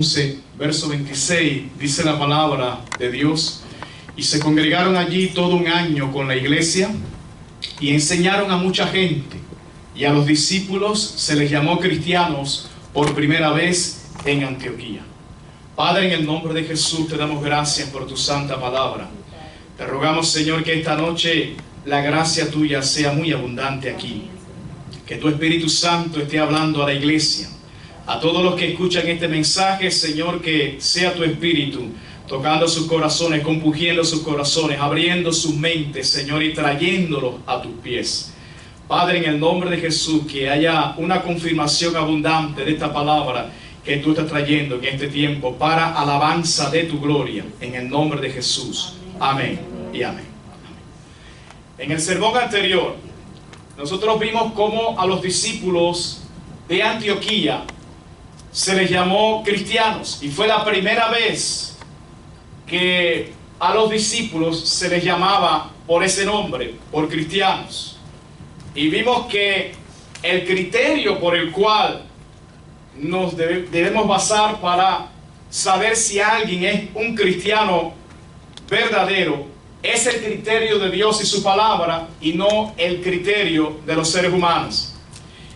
11, verso 26, dice la palabra de Dios: y se congregaron allí todo un año con la iglesia y enseñaron a mucha gente, y a los discípulos se les llamó cristianos por primera vez en Antioquía. Padre, en el nombre de Jesús te damos gracias por tu santa palabra. Te rogamos, Señor, que esta noche la gracia tuya sea muy abundante aquí, que tu Espíritu Santo esté hablando a la iglesia. A todos los que escuchan este mensaje, Señor, que sea tu Espíritu tocando sus corazones, compungiendo sus corazones, abriendo sus mentes, Señor, y trayéndolos a tus pies. Padre, en el nombre de Jesús, que haya una confirmación abundante de esta palabra que tú estás trayendo en este tiempo para alabanza de tu gloria, en el nombre de Jesús. Amén y amén. En el sermón anterior, nosotros vimos cómo a los discípulos de Antioquía se les llamó cristianos, y fue la primera vez que a los discípulos se les llamaba por ese nombre, por cristianos. Y vimos que el criterio por el cual nos debemos basar para saber si alguien es un cristiano verdadero es el criterio de Dios y su palabra, y no el criterio de los seres humanos.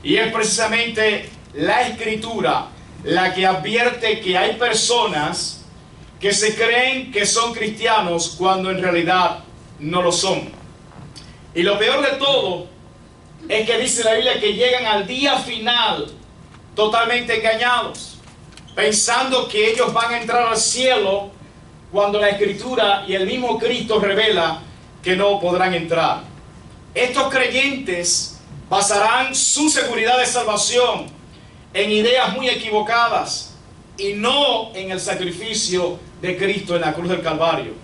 Y es precisamente la Escritura la que advierte que hay personas que se creen que son cristianos cuando en realidad no lo son. Y lo peor de todo es que dice la Biblia que llegan al día final totalmente engañados, pensando que ellos van a entrar al cielo, cuando la Escritura y el mismo Cristo revela que no podrán entrar. Estos creyentes basarán su seguridad de salvación en ideas muy equivocadas y no en el sacrificio de Cristo en la cruz del Calvario.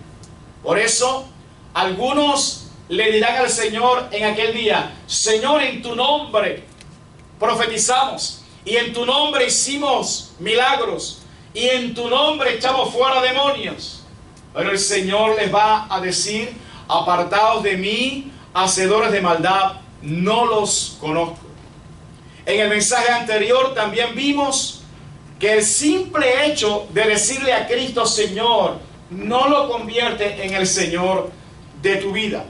Por eso, algunos le dirán al Señor en aquel día: Señor, en tu nombre profetizamos, y en tu nombre hicimos milagros, y en tu nombre echamos fuera demonios. Pero el Señor les va a decir: apartados de mí, hacedores de maldad, no los conozco. En el mensaje anterior también vimos que el simple hecho de decirle a Cristo Señor no lo convierte en el Señor de tu vida,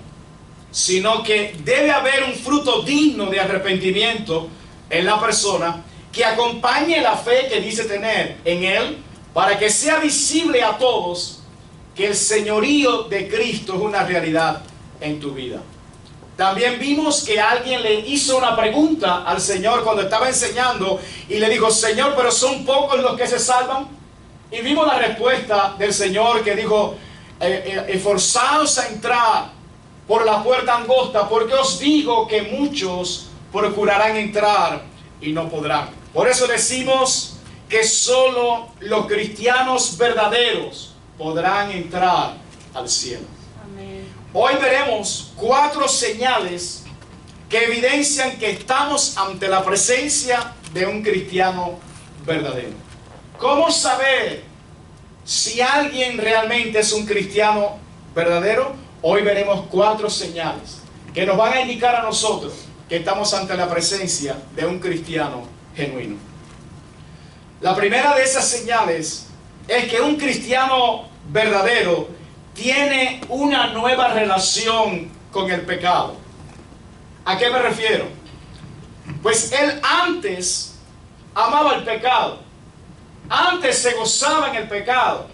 sino que debe haber un fruto digno de arrepentimiento en la persona que acompañe la fe que dice tener en Él, para que sea visible a todos que el señorío de Cristo es una realidad en tu vida. También vimos que alguien le hizo una pregunta al Señor cuando estaba enseñando, y le dijo: Señor, pero son pocos los que se salvan. Y vimos la respuesta del Señor, que dijo: esforzaos a entrar por la puerta angosta, porque os digo que muchos procurarán entrar y no podrán. Por eso decimos que solo los cristianos verdaderos podrán entrar al cielo. Hoy veremos 4 señales que evidencian que estamos ante la presencia de un cristiano verdadero. ¿Cómo saber si alguien realmente es un cristiano verdadero? Hoy veremos 4 señales que nos van a indicar a nosotros que estamos ante la presencia de un cristiano genuino. La primera de esas señales es que un cristiano verdadero tiene una nueva relación con el pecado. ¿A qué me refiero? Pues él antes amaba el pecado, antes se gozaba en el pecado,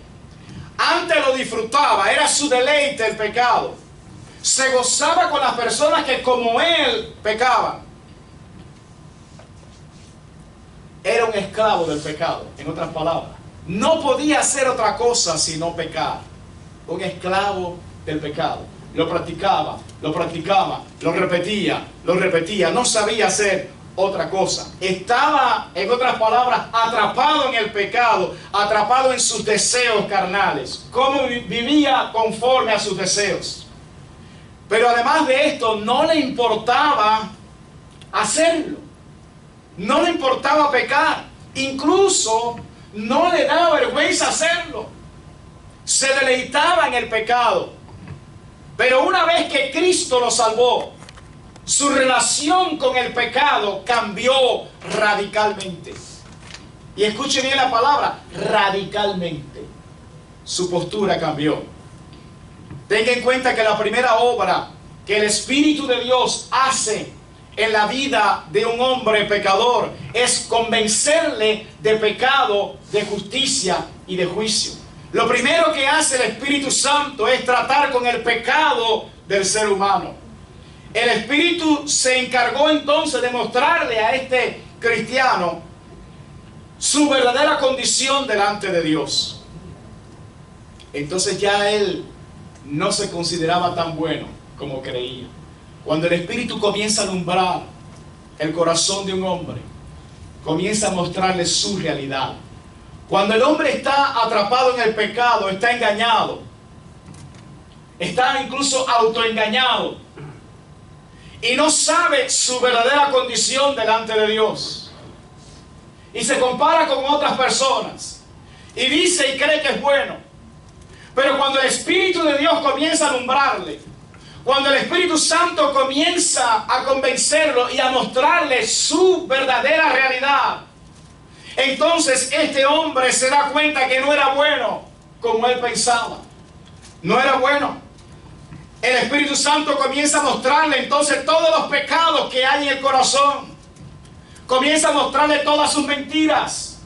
antes lo disfrutaba, era su deleite el pecado, se gozaba con las personas que como él pecaban. Era un esclavo del pecado, en otras palabras. No podía hacer otra cosa sino pecar. Un esclavo del pecado. Lo practicaba, lo repetía, no sabía hacer otra cosa. Estaba, en otras palabras, atrapado en el pecado, atrapado en sus deseos carnales. Cómo vivía conforme a sus deseos. Pero además de esto, no le importaba hacerlo. No le importaba pecar. Incluso no le daba vergüenza hacerlo. Se deleitaba en el pecado. Pero una vez que Cristo lo salvó, su relación con el pecado cambió radicalmente. Y escuche bien la palabra, radicalmente. Su postura cambió. Tenga en cuenta que la primera obra que el Espíritu de Dios hace en la vida de un hombre pecador es convencerle de pecado, de justicia y de juicio. Lo primero que hace el Espíritu Santo es tratar con el pecado del ser humano. El Espíritu se encargó entonces de mostrarle a este cristiano su verdadera condición delante de Dios. Entonces ya él no se consideraba tan bueno como creía. Cuando el Espíritu comienza a alumbrar el corazón de un hombre, comienza a mostrarle su realidad. Cuando el hombre está atrapado en el pecado, está engañado, está incluso autoengañado y no sabe su verdadera condición delante de Dios, y se compara con otras personas y dice y cree que es bueno, pero cuando el Espíritu de Dios comienza a alumbrarle, cuando el Espíritu Santo comienza a convencerlo y a mostrarle su verdadera realidad, entonces este hombre se da cuenta que no era bueno como él pensaba. No era bueno. El Espíritu Santo comienza a mostrarle entonces todos los pecados que hay en el corazón. Comienza a mostrarle todas sus mentiras.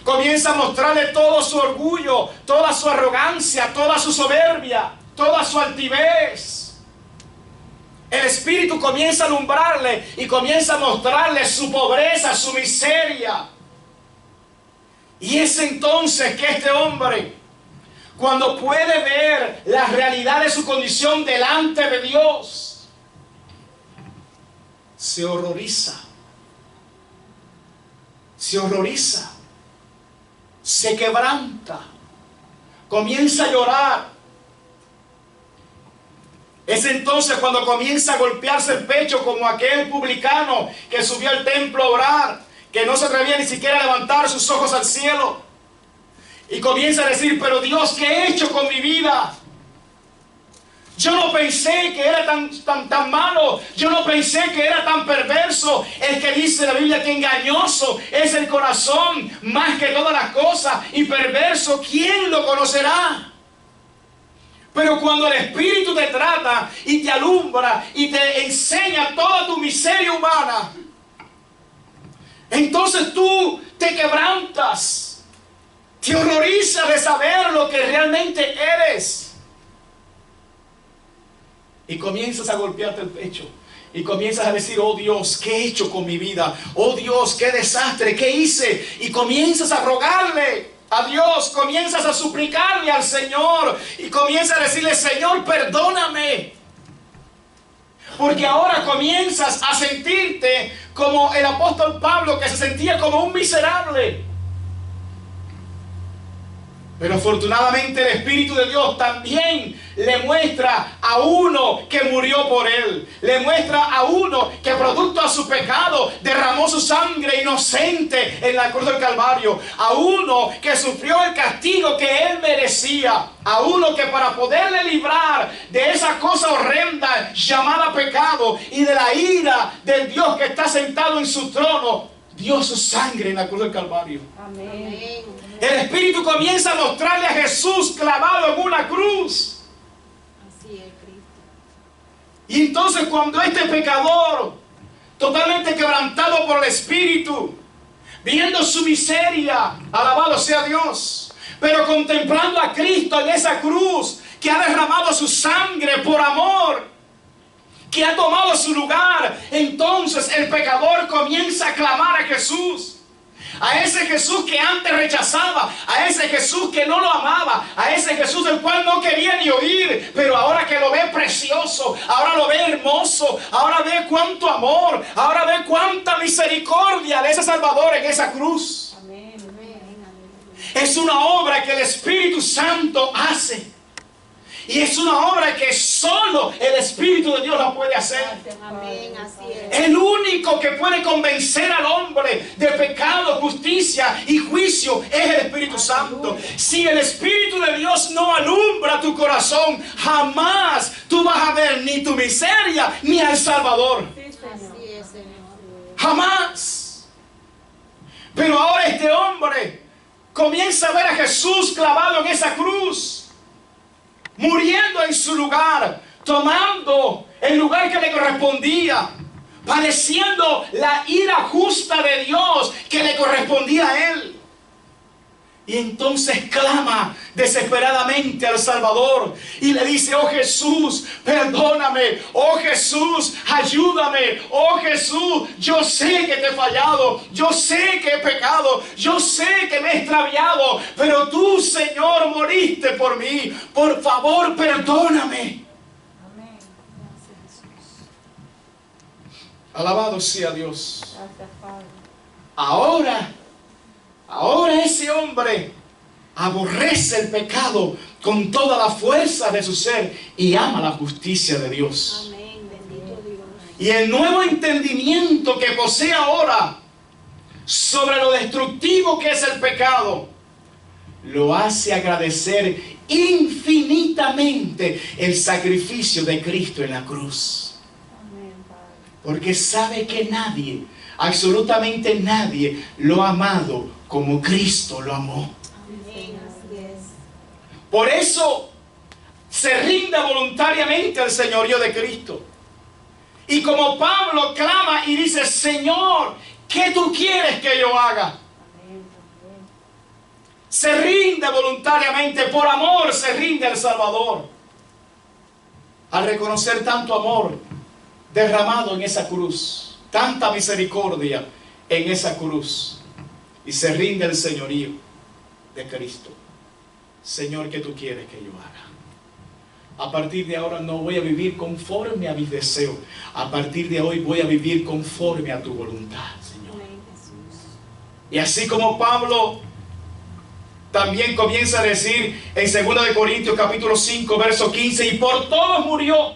Comienza a mostrarle todo su orgullo, toda su arrogancia, toda su soberbia, toda su altivez. El Espíritu comienza a alumbrarle y comienza a mostrarle su pobreza, su miseria. Y es entonces que este hombre, cuando puede ver la realidad de su condición delante de Dios, se horroriza. Se horroriza. Se quebranta. Comienza a llorar. Es entonces cuando comienza a golpearse el pecho como aquel publicano que subió al templo a orar, que no se atrevía ni siquiera a levantar sus ojos al cielo. Y comienza a decir, pero Dios, ¿qué he hecho con mi vida? Yo no pensé que era tan malo. Yo no pensé que era tan perverso. El que dice la Biblia que engañoso es el corazón más que todas las cosas. Y perverso, ¿quién lo conocerá? Pero cuando el Espíritu te trata y te alumbra y te enseña toda tu miseria humana, entonces tú te quebrantas, te horrorizas de saber lo que realmente eres. Y comienzas a golpearte el pecho. Y comienzas a decir, oh Dios, ¿qué he hecho con mi vida? Oh Dios, qué desastre, ¿qué hice? Y comienzas a rogarle a Dios, comienzas a suplicarle al Señor. Y comienzas a decirle, Señor, perdóname. Porque ahora comienzas a sentirte como el apóstol Pablo, que se sentía como un miserable. Pero afortunadamente el Espíritu de Dios también le muestra a uno que murió por él. Le muestra a uno que producto a su pecado derramó su sangre inocente en la cruz del Calvario. A uno que sufrió el castigo que él merecía. A uno que para poderle librar de esa cosa horrenda llamada pecado y de la ira del Dios que está sentado en su trono, dio su sangre en la cruz del Calvario. Amén. El Espíritu comienza a mostrarle a Jesús clavado en una cruz. Así es, Cristo. Y entonces cuando este pecador, totalmente quebrantado por el Espíritu, viendo su miseria, alabado sea Dios, pero contemplando a Cristo en esa cruz, que ha derramado su sangre por amor, que ha tomado su lugar, entonces el pecador comienza a clamar a Jesús. A ese Jesús que antes rechazaba, a ese Jesús que no lo amaba, a ese Jesús del cual no quería ni oír, pero ahora que lo ve precioso, ahora lo ve hermoso, ahora ve cuánto amor, ahora ve cuánta misericordia de ese Salvador en esa cruz. Amén. Amén. Es una obra que el Espíritu Santo hace. Y es una obra que solo el Espíritu de Dios la puede hacer. Amén, así es. El único que puede convencer al hombre de pecado, justicia y juicio es el Espíritu Santo. Si el Espíritu de Dios no alumbra tu corazón, jamás tú vas a ver ni tu miseria ni al Salvador. Así es, Señor. Jamás. Pero ahora este hombre comienza a ver a Jesús clavado en esa cruz, muriendo en su lugar, tomando el lugar que le correspondía, padeciendo la ira justa de Dios que le correspondía a él. Y entonces clama desesperadamente al Salvador y le dice: oh Jesús, perdóname, oh Jesús, ayúdame, oh Jesús, yo sé que te he fallado, yo sé que he pecado, yo sé que me he extraviado, pero tú, Señor, moriste por mí, por favor, perdóname. Amén. Gracias, Jesús. Alabado sea Dios. Gracias, Padre. Ahora ese hombre aborrece el pecado con toda la fuerza de su ser y ama la justicia de Dios. Amén. Bendito Dios. Y el nuevo entendimiento que posee ahora sobre lo destructivo que es el pecado lo hace agradecer infinitamente el sacrificio de Cristo en la cruz. Amén, Padre. Porque sabe que nadie, absolutamente nadie, lo ha amado como Cristo lo amó. Amén. Así es. Por eso se rinde voluntariamente al señorío de Cristo. Y como Pablo clama y dice: Señor, ¿qué tú quieres que yo haga? Amén. Amén. Se rinde voluntariamente, por amor se rinde al Salvador. Al reconocer tanto amor derramado en esa cruz, tanta misericordia en esa cruz, y se rinde al señorío de Cristo. Señor, ¿qué tú quieres que yo haga? A partir de ahora no voy a vivir conforme a mis deseos. A partir de hoy voy a vivir conforme a tu voluntad, Señor. Amén, Jesús. Y así como Pablo también comienza a decir en 2 de Corintios capítulo 5 verso 15: y por todos murió,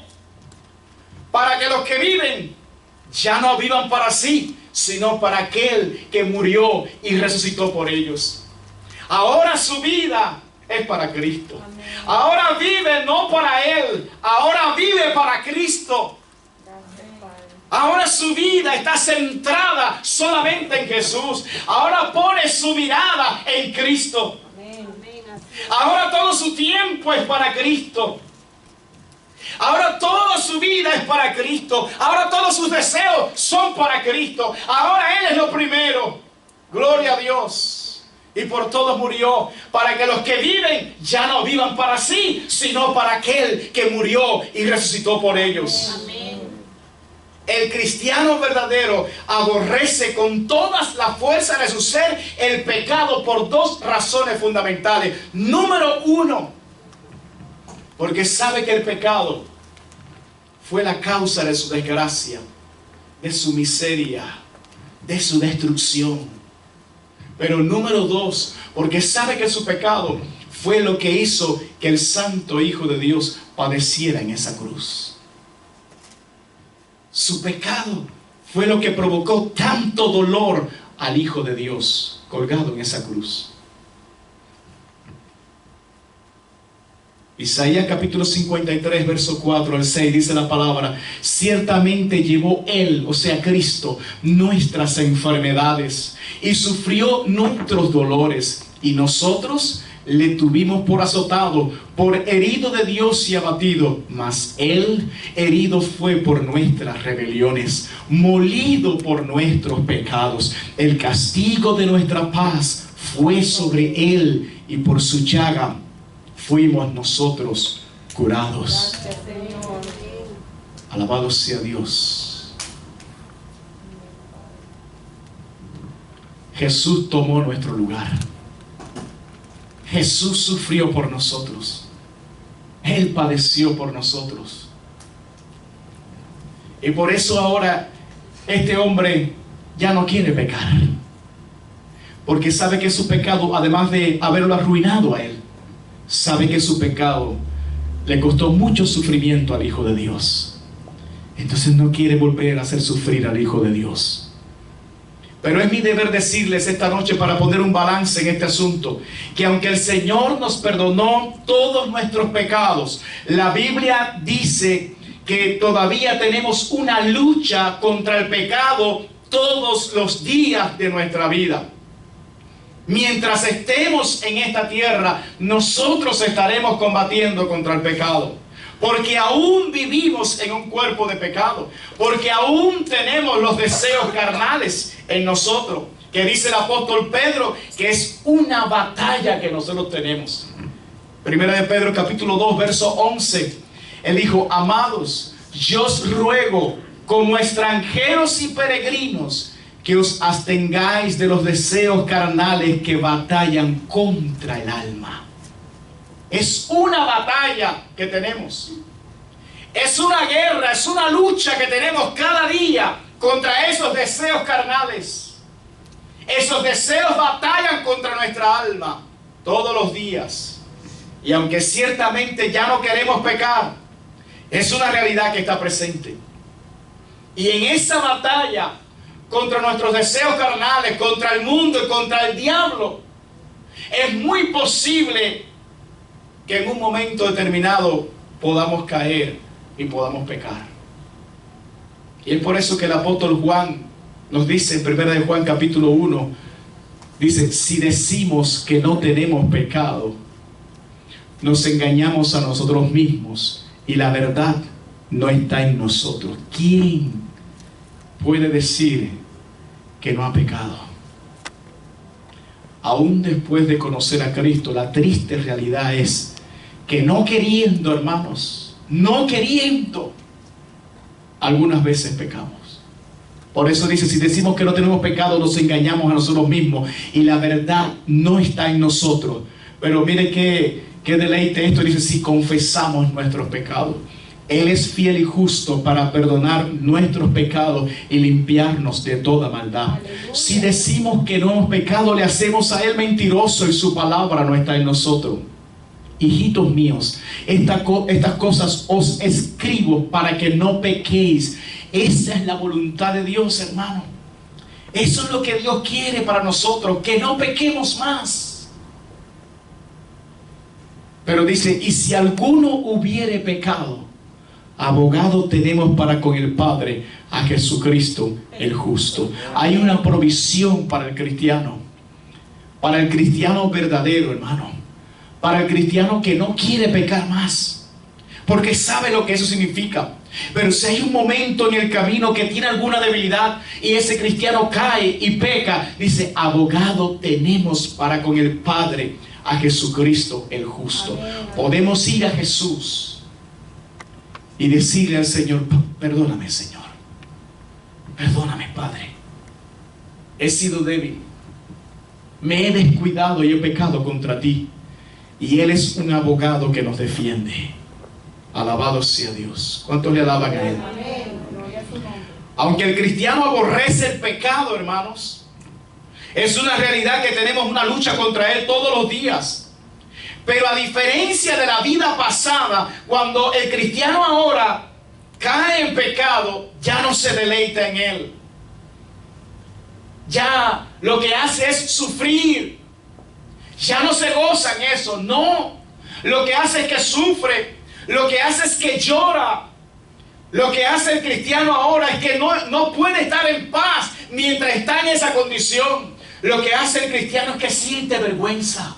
para que los que viven ya no vivan para sí, sino para aquel que murió y resucitó por ellos. Ahora su vida es para Cristo. Amén. Ahora vive no para él, ahora vive para Cristo. Gracias, Padre. Ahora su vida está centrada solamente en Jesús. Ahora pone su mirada en Cristo. Amén. Amén. Así es. Ahora todo su tiempo es para Cristo. Ahora toda su vida es para Cristo. Ahora todos sus deseos son para Cristo. Ahora Él es lo primero. Gloria a Dios. Y por todos murió, para que los que viven ya no vivan para sí, sino para aquel que murió y resucitó por ellos. Amén. El cristiano verdadero aborrece con todas las fuerzas de su ser el pecado por dos razones fundamentales. Número uno, porque sabe que el pecado fue la causa de su desgracia, de su miseria, de su destrucción. Pero número dos, porque sabe que su pecado fue lo que hizo que el Santo Hijo de Dios padeciera en esa cruz. Su pecado fue lo que provocó tanto dolor al Hijo de Dios colgado en esa cruz. Isaías capítulo 53, verso 4 al 6 dice la palabra: ciertamente llevó Él, o sea Cristo, nuestras enfermedades y sufrió nuestros dolores, y nosotros le tuvimos por azotado, por herido de Dios y abatido. Mas Él herido fue por nuestras rebeliones, molido por nuestros pecados. El castigo de nuestra paz fue sobre Él, y por su llaga fuimos nosotros curados. Gracias, Señor. Alabado sea Dios. Jesús tomó nuestro lugar. Jesús sufrió por nosotros. Él padeció por nosotros. Y por eso ahora este hombre ya no quiere pecar. Porque sabe que su pecado, además de haberlo arruinado a él, sabe que su pecado le costó mucho sufrimiento al Hijo de Dios. Entonces no quiere volver a hacer sufrir al Hijo de Dios. Pero es mi deber decirles esta noche, para poner un balance en este asunto, que aunque el Señor nos perdonó todos nuestros pecados, la Biblia dice que todavía tenemos una lucha contra el pecado todos los días de nuestra vida. Mientras estemos en esta tierra, nosotros estaremos combatiendo contra el pecado. Porque aún vivimos en un cuerpo de pecado. Porque aún tenemos los deseos carnales en nosotros. Que dice el apóstol Pedro que es una batalla que nosotros tenemos. Primera de Pedro capítulo 2 verso 11. Él dijo: amados, yo os ruego como extranjeros y peregrinos que os abstengáis de los deseos carnales que batallan contra el alma. Es una batalla que tenemos. Es una guerra, es una lucha que tenemos cada día contra esos deseos carnales. Esos deseos batallan contra nuestra alma todos los días. Y aunque ciertamente ya no queremos pecar, es una realidad que está presente. Y en esa batalla contra nuestros deseos carnales, contra el mundo y contra el diablo, es muy posible que en un momento determinado podamos caer y podamos pecar. Y es por eso que el apóstol Juan nos dice en 1 de Juan capítulo 1, dice: si decimos que no tenemos pecado, nos engañamos a nosotros mismos y la verdad no está en nosotros. ¿Quién puede decir que no ha pecado? Aún después de conocer a Cristo, la triste realidad es que no queriendo, hermanos, no queriendo, algunas veces pecamos. Por eso dice: si decimos que no tenemos pecado, nos engañamos a nosotros mismos y la verdad no está en nosotros. Pero mire qué deleite esto. Dice: si confesamos nuestros pecados, Él es fiel y justo para perdonar nuestros pecados y limpiarnos de toda maldad. Aleluya. Si decimos que no hemos pecado, le hacemos a Él mentiroso y su palabra no está en nosotros. Hijitos míos, estas cosas os escribo para que no pequéis. Esa es la voluntad de Dios, hermano. Eso es lo que Dios quiere para nosotros, que no pequemos más. Pero dice: y si alguno hubiere pecado, abogado tenemos para con el Padre, a Jesucristo el justo. Hay una provisión para el cristiano verdadero, hermano. Para el cristiano que no quiere pecar más, porque sabe lo que eso significa. Pero si hay un momento en el camino que tiene alguna debilidad y ese cristiano cae y peca, dice: abogado tenemos para con el Padre, a Jesucristo el justo. Amén. Podemos ir a Jesús y decirle al Señor: perdóname, Señor, perdóname, Padre, he sido débil, me he descuidado y he pecado contra ti. Y Él es un abogado que nos defiende. Alabado sea Dios. ¿Cuántos le alaban a Él? Amén. Aunque el cristiano aborrece el pecado, hermanos, es una realidad que tenemos una lucha contra él todos los días. Pero a diferencia de la vida pasada, cuando el cristiano ahora cae en pecado, ya no se deleita en él. Ya lo que hace es sufrir. Ya no se goza en eso, no. Lo que hace es que sufre, lo que hace es que llora. Lo que hace el cristiano ahora es que no puede estar en paz mientras está en esa condición. Lo que hace el cristiano es que siente vergüenza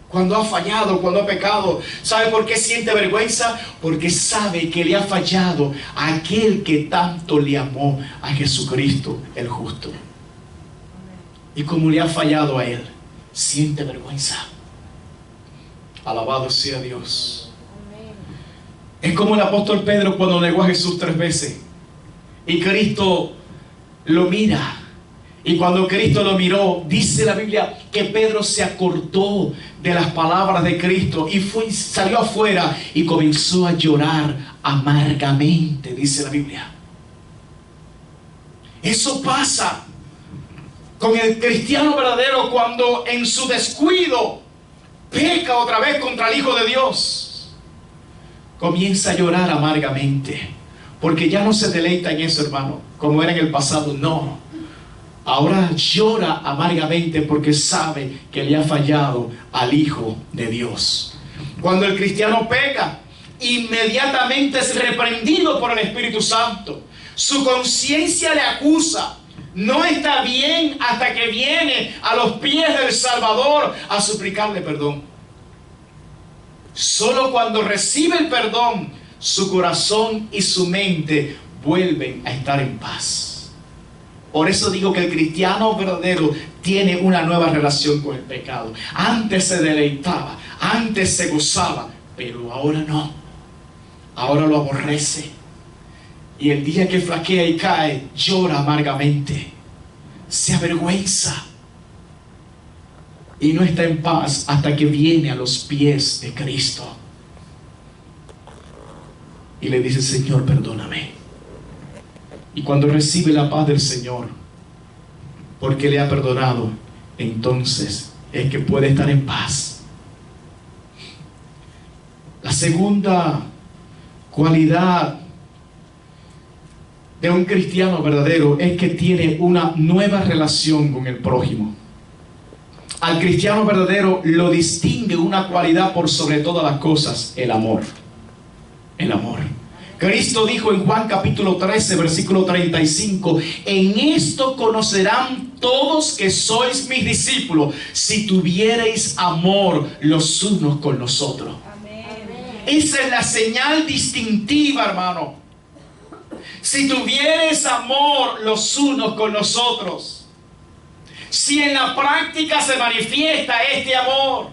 cuando ha fallado, cuando ha pecado. ¿Sabe por qué siente vergüenza? Porque sabe que le ha fallado a aquel que tanto le amó, a Jesucristo el justo. Y como le ha fallado a él, siente vergüenza. Alabado sea Dios. Es como el apóstol Pedro cuando negó a Jesús 3 veces. Y Cristo lo mira. Y cuando Cristo lo miró, dice la Biblia que Pedro se acordó de las palabras de Cristo y salió afuera y comenzó a llorar amargamente, dice la Biblia. Eso pasa con el cristiano verdadero cuando en su descuido peca otra vez contra el Hijo de Dios. Comienza a llorar amargamente, porque ya no se deleita en eso, hermano, como era en el pasado. No, ahora llora amargamente porque sabe que le ha fallado al Hijo de Dios. Cuando el cristiano peca, inmediatamente es reprendido por el Espíritu Santo. Su conciencia le acusa, no está bien hasta que viene a los pies del Salvador a suplicarle perdón. Solo cuando recibe el perdón, su corazón y su mente vuelven a estar en paz. Por eso digo que el cristiano verdadero tiene una nueva relación con el pecado. Antes se deleitaba, antes se gozaba, pero ahora no. Ahora lo aborrece. Y el día que flaquea y cae, llora amargamente, se avergüenza y no está en paz hasta que viene a los pies de Cristo y le dice: Señor, perdóname. Y cuando recibe la paz del Señor, porque le ha perdonado, entonces es que puede estar en paz. La segunda cualidad de un cristiano verdadero es que tiene una nueva relación con el prójimo. Al cristiano verdadero lo distingue una cualidad por sobre todas las cosas: el amor. El amor. Cristo dijo en Juan capítulo 13, versículo 35: en esto conocerán todos que sois mis discípulos, si tuviereis amor los unos con los otros. Amén. Esa es la señal distintiva, hermano. Si tuvieres amor los unos con los otros, si en la práctica se manifiesta este amor,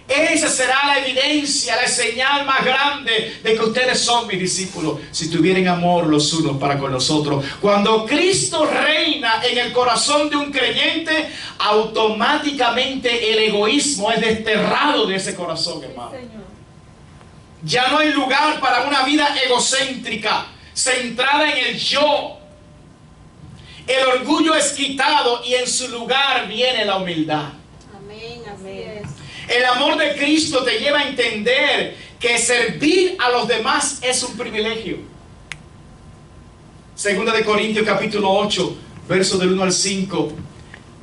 esa será la evidencia, la señal más grande de que ustedes son mis discípulos. Si tuvieran amor los unos para con los otros. Cuando Cristo reina en el corazón de un creyente, automáticamente el egoísmo es desterrado de ese corazón, hermano. Ya no hay lugar para una vida egocéntrica, centrada en el yo. El orgullo es quitado y en su lugar viene la humildad. Amén, así es. El amor de Cristo te lleva a entender que servir a los demás es un privilegio. Segunda de Corintios capítulo 8, versos del 1 al 5.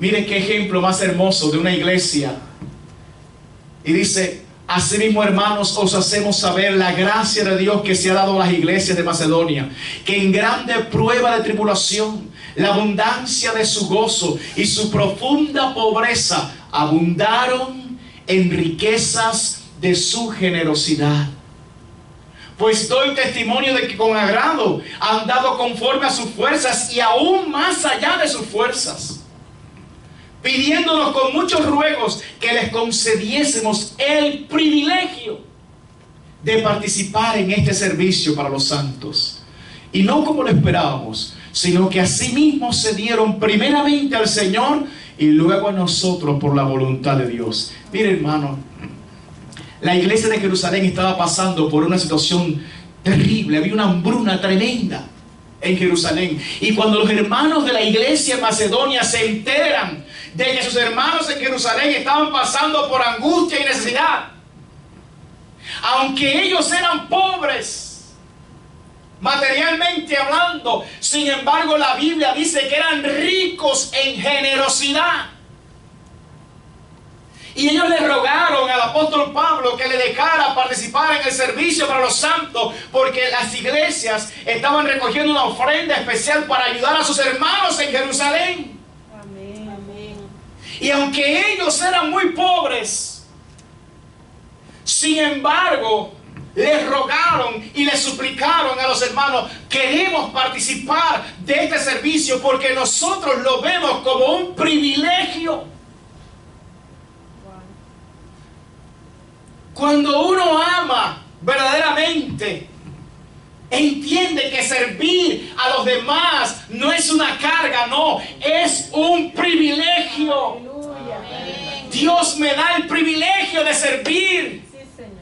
Miren qué ejemplo más hermoso de una iglesia. Y dice: asimismo, hermanos, os hacemos saber la gracia de Dios que se ha dado a las iglesias de Macedonia, que en grande prueba de tribulación, la abundancia de su gozo y su profunda pobreza abundaron en riquezas de su generosidad. Pues doy testimonio de que con agrado han dado conforme a sus fuerzas y aún más allá de sus fuerzas, pidiéndonos con muchos ruegos que les concediésemos el privilegio de participar en este servicio para los santos. Y no como lo esperábamos, sino que asimismo se dieron primeramente al Señor y luego a nosotros por la voluntad de Dios. Mire, hermano, la iglesia de Jerusalén estaba pasando por una situación terrible. Había una hambruna tremenda en Jerusalén. Y cuando los hermanos de la iglesia en Macedonia se enteran de que sus hermanos en Jerusalén estaban pasando por angustia y necesidad, aunque ellos eran pobres materialmente hablando, sin embargo la Biblia dice que eran ricos en generosidad. Y ellos le rogaron al apóstol Pablo que le dejara participar en el servicio para los santos, porque las iglesias estaban recogiendo una ofrenda especial para ayudar a sus hermanos en Jerusalén. Amén. Amén. Y aunque ellos eran muy pobres, sin embargo, les rogaron y les suplicaron a los hermanos: queremos participar de este servicio porque nosotros lo vemos como un privilegio. Cuando uno ama verdaderamente, entiende que servir a los demás no es una carga, no, es un privilegio. Aleluya. Amén. Dios me da el privilegio de servir. Sí, Señor.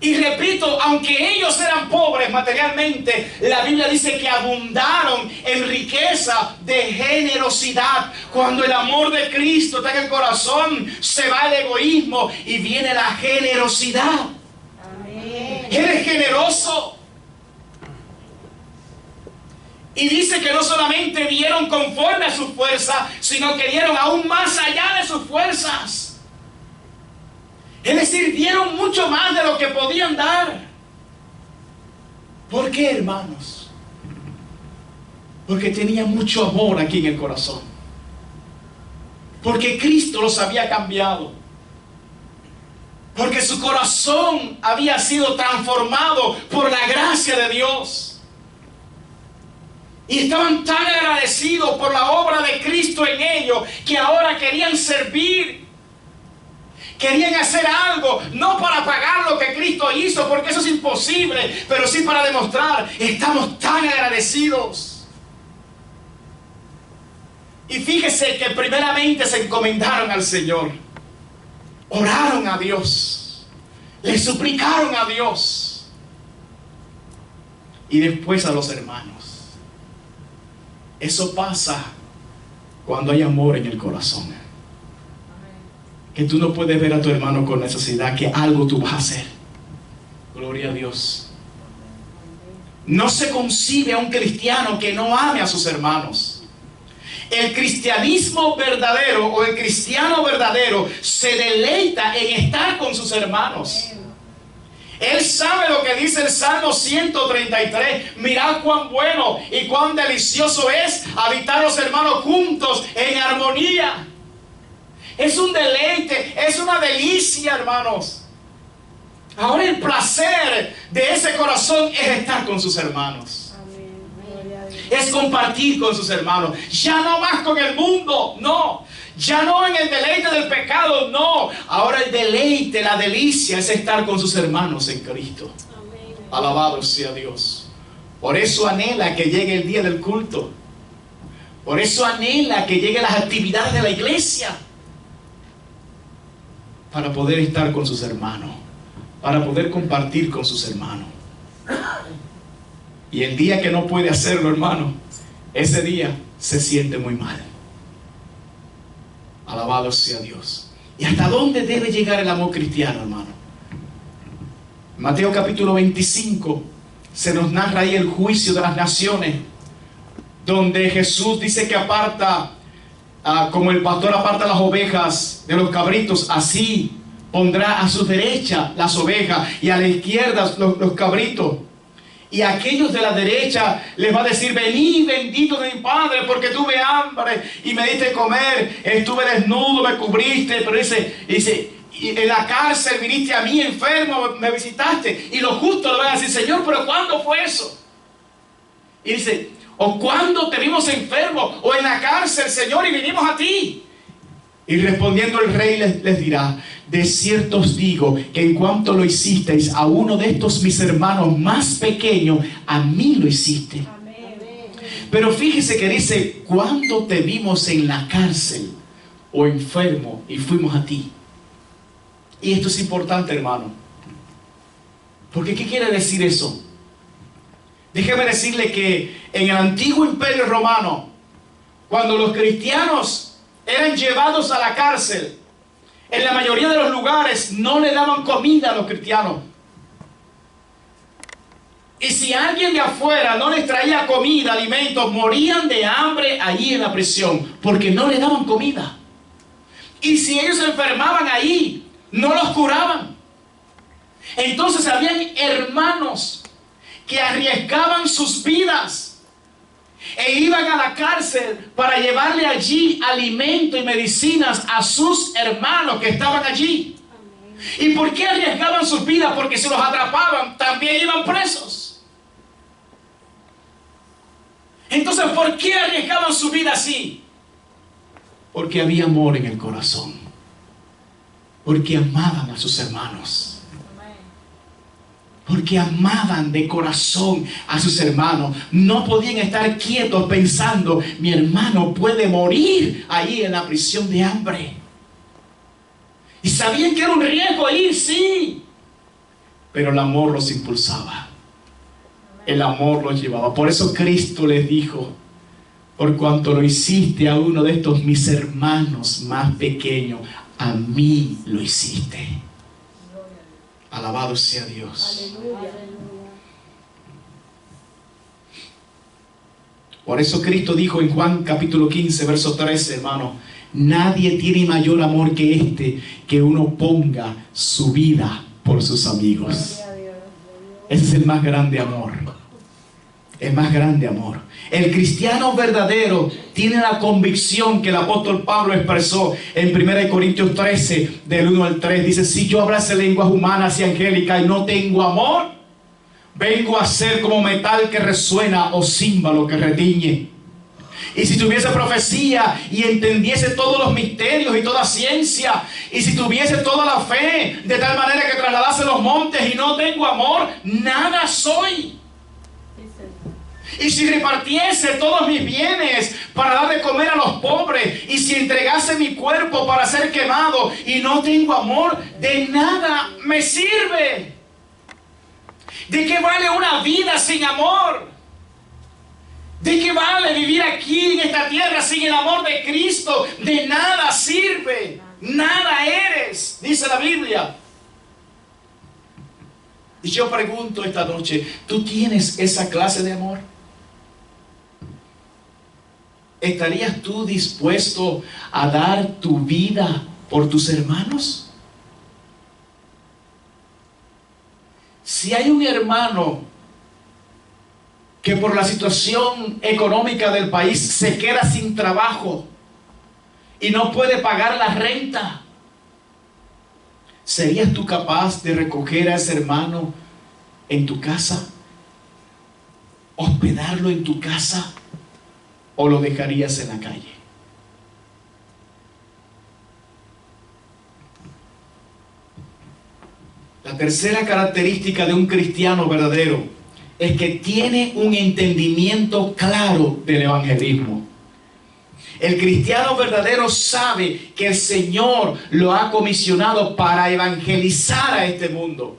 Y repito, aunque ellos eran pobres materialmente, la Biblia dice que abundaron en riqueza de generosidad. Cuando el amor de Cristo está en el corazón, se va el egoísmo y viene la generosidad. Amén. Él es generoso. Y dice que no solamente dieron conforme a sus fuerzas, sino que dieron aún más allá de sus fuerzas. Es decir, dieron mucho más de lo que podían dar. ¿Por qué, hermanos? Porque tenía mucho amor aquí en el corazón. Porque Cristo los había cambiado. Porque su corazón había sido transformado por la gracia de Dios. Y estaban tan agradecidos por la obra de Cristo en ellos, que ahora querían servir. Querían hacer algo, no para pagar lo que Cristo hizo, porque eso es imposible, pero sí para demostrar, estamos tan agradecidos. Y fíjese que primeramente se encomendaron al Señor. Oraron a Dios. Le suplicaron a Dios. Y después a los hermanos. Eso pasa cuando hay amor en el corazón. Que tú no puedes ver a tu hermano con necesidad, que algo tú vas a hacer. Gloria a Dios. No se concibe a un cristiano que no ame a sus hermanos. El cristianismo verdadero o el cristiano verdadero se deleita en estar con sus hermanos. Él sabe lo que dice el Salmo 133. Mirad cuán bueno y cuán delicioso es habitar los hermanos juntos en armonía. Es un deleite, es una delicia, hermanos. Ahora el placer de ese corazón es estar con sus hermanos. Es compartir con sus hermanos. Ya no más con el mundo, no. Ya no en el deleite del pecado, no. Ahora el deleite, la delicia es estar con sus hermanos en Cristo. Alabado sea Dios. Por eso anhela que llegue el día del culto. Por eso anhela que lleguen las actividades de la iglesia. Para poder estar con sus hermanos. Para poder compartir con sus hermanos. Y el día que no puede hacerlo, hermano, ese día se siente muy mal. Alabado sea Dios. ¿Y hasta dónde debe llegar el amor cristiano, hermano? Mateo capítulo 25 se nos narra ahí el juicio de las naciones, donde Jesús dice que aparta, como el pastor aparta las ovejas de los cabritos, así pondrá a su derecha las ovejas y a la izquierda los cabritos. Y a aquellos de la derecha les va a decir: vení, bendito de mi Padre, porque tuve hambre y me diste comer, estuve desnudo, me cubriste. Pero dice, y en la cárcel viniste a mí, enfermo, me visitaste. Y los justos le van a decir: Señor, pero ¿cuándo fue eso? Y dice: o cuando te vimos enfermo o en la cárcel, Señor, y vinimos a ti. Y respondiendo el rey les dirá: de cierto os digo que en cuanto lo hicisteis a uno de estos mis hermanos más pequeños, a mí lo hiciste. Amén. Pero fíjese que dice: cuando te vimos en la cárcel o enfermo y fuimos a ti. Y esto es importante, hermano, porque ¿qué quiere decir eso? Déjeme decirle que en el antiguo imperio romano, cuando los cristianos eran llevados a la cárcel, en la mayoría de los lugares no le daban comida a los cristianos. Y si alguien de afuera no les traía comida, alimentos, morían de hambre allí en la prisión, porque no les daban comida. Y si ellos se enfermaban allí, no los curaban. Entonces habían hermanos que arriesgaban sus vidas e iban a la cárcel para llevarle allí alimento y medicinas a sus hermanos que estaban allí. ¿Y por qué arriesgaban sus vidas? Porque si los atrapaban, también iban presos. Entonces, ¿por qué arriesgaban su vida así? Porque había amor en el corazón. Porque amaban a sus hermanos. Porque amaban de corazón a sus hermanos. No podían estar quietos pensando: mi hermano puede morir ahí en la prisión de hambre. Y sabían que era un riesgo ir, sí. Pero el amor los impulsaba. El amor los llevaba. Por eso Cristo les dijo: por cuanto lo hiciste a uno de estos mis hermanos más pequeños, a mí lo hiciste. Alabado sea Dios. Aleluya. Por eso Cristo dijo en Juan capítulo 15, verso 13, hermano: nadie tiene mayor amor que este, que uno ponga su vida por sus amigos. Ese es el más grande amor. el más grande amor. El cristiano verdadero tiene la convicción que el apóstol Pablo expresó en 1 Corintios 13, del 1 al 3. Dice: si yo hablase lenguas humanas y angélicas y no tengo amor, vengo a ser como metal que resuena o címbalo que retiñe. Y si tuviese profecía y entendiese todos los misterios y toda ciencia, y si tuviese toda la fe, de tal manera que trasladase los montes y no tengo amor, nada soy. Y si repartiese todos mis bienes para dar de comer a los pobres, y si entregase mi cuerpo para ser quemado y no tengo amor, de nada me sirve. ¿De qué vale una vida sin amor? ¿De qué vale vivir aquí en esta tierra sin el amor de Cristo? De nada sirve, nada eres, dice la Biblia. Y yo pregunto esta noche, ¿tú tienes esa clase de amor? ¿Estarías tú dispuesto a dar tu vida por tus hermanos? Si hay un hermano que por la situación económica del país se queda sin trabajo y no puede pagar la renta, ¿serías tú capaz de recoger a ese hermano en tu casa? ¿Hospedarlo en tu casa? ¿O lo dejarías en la calle? La tercera característica de un cristiano verdadero es que tiene un entendimiento claro del evangelismo. El cristiano verdadero sabe que el Señor lo ha comisionado para evangelizar a este mundo.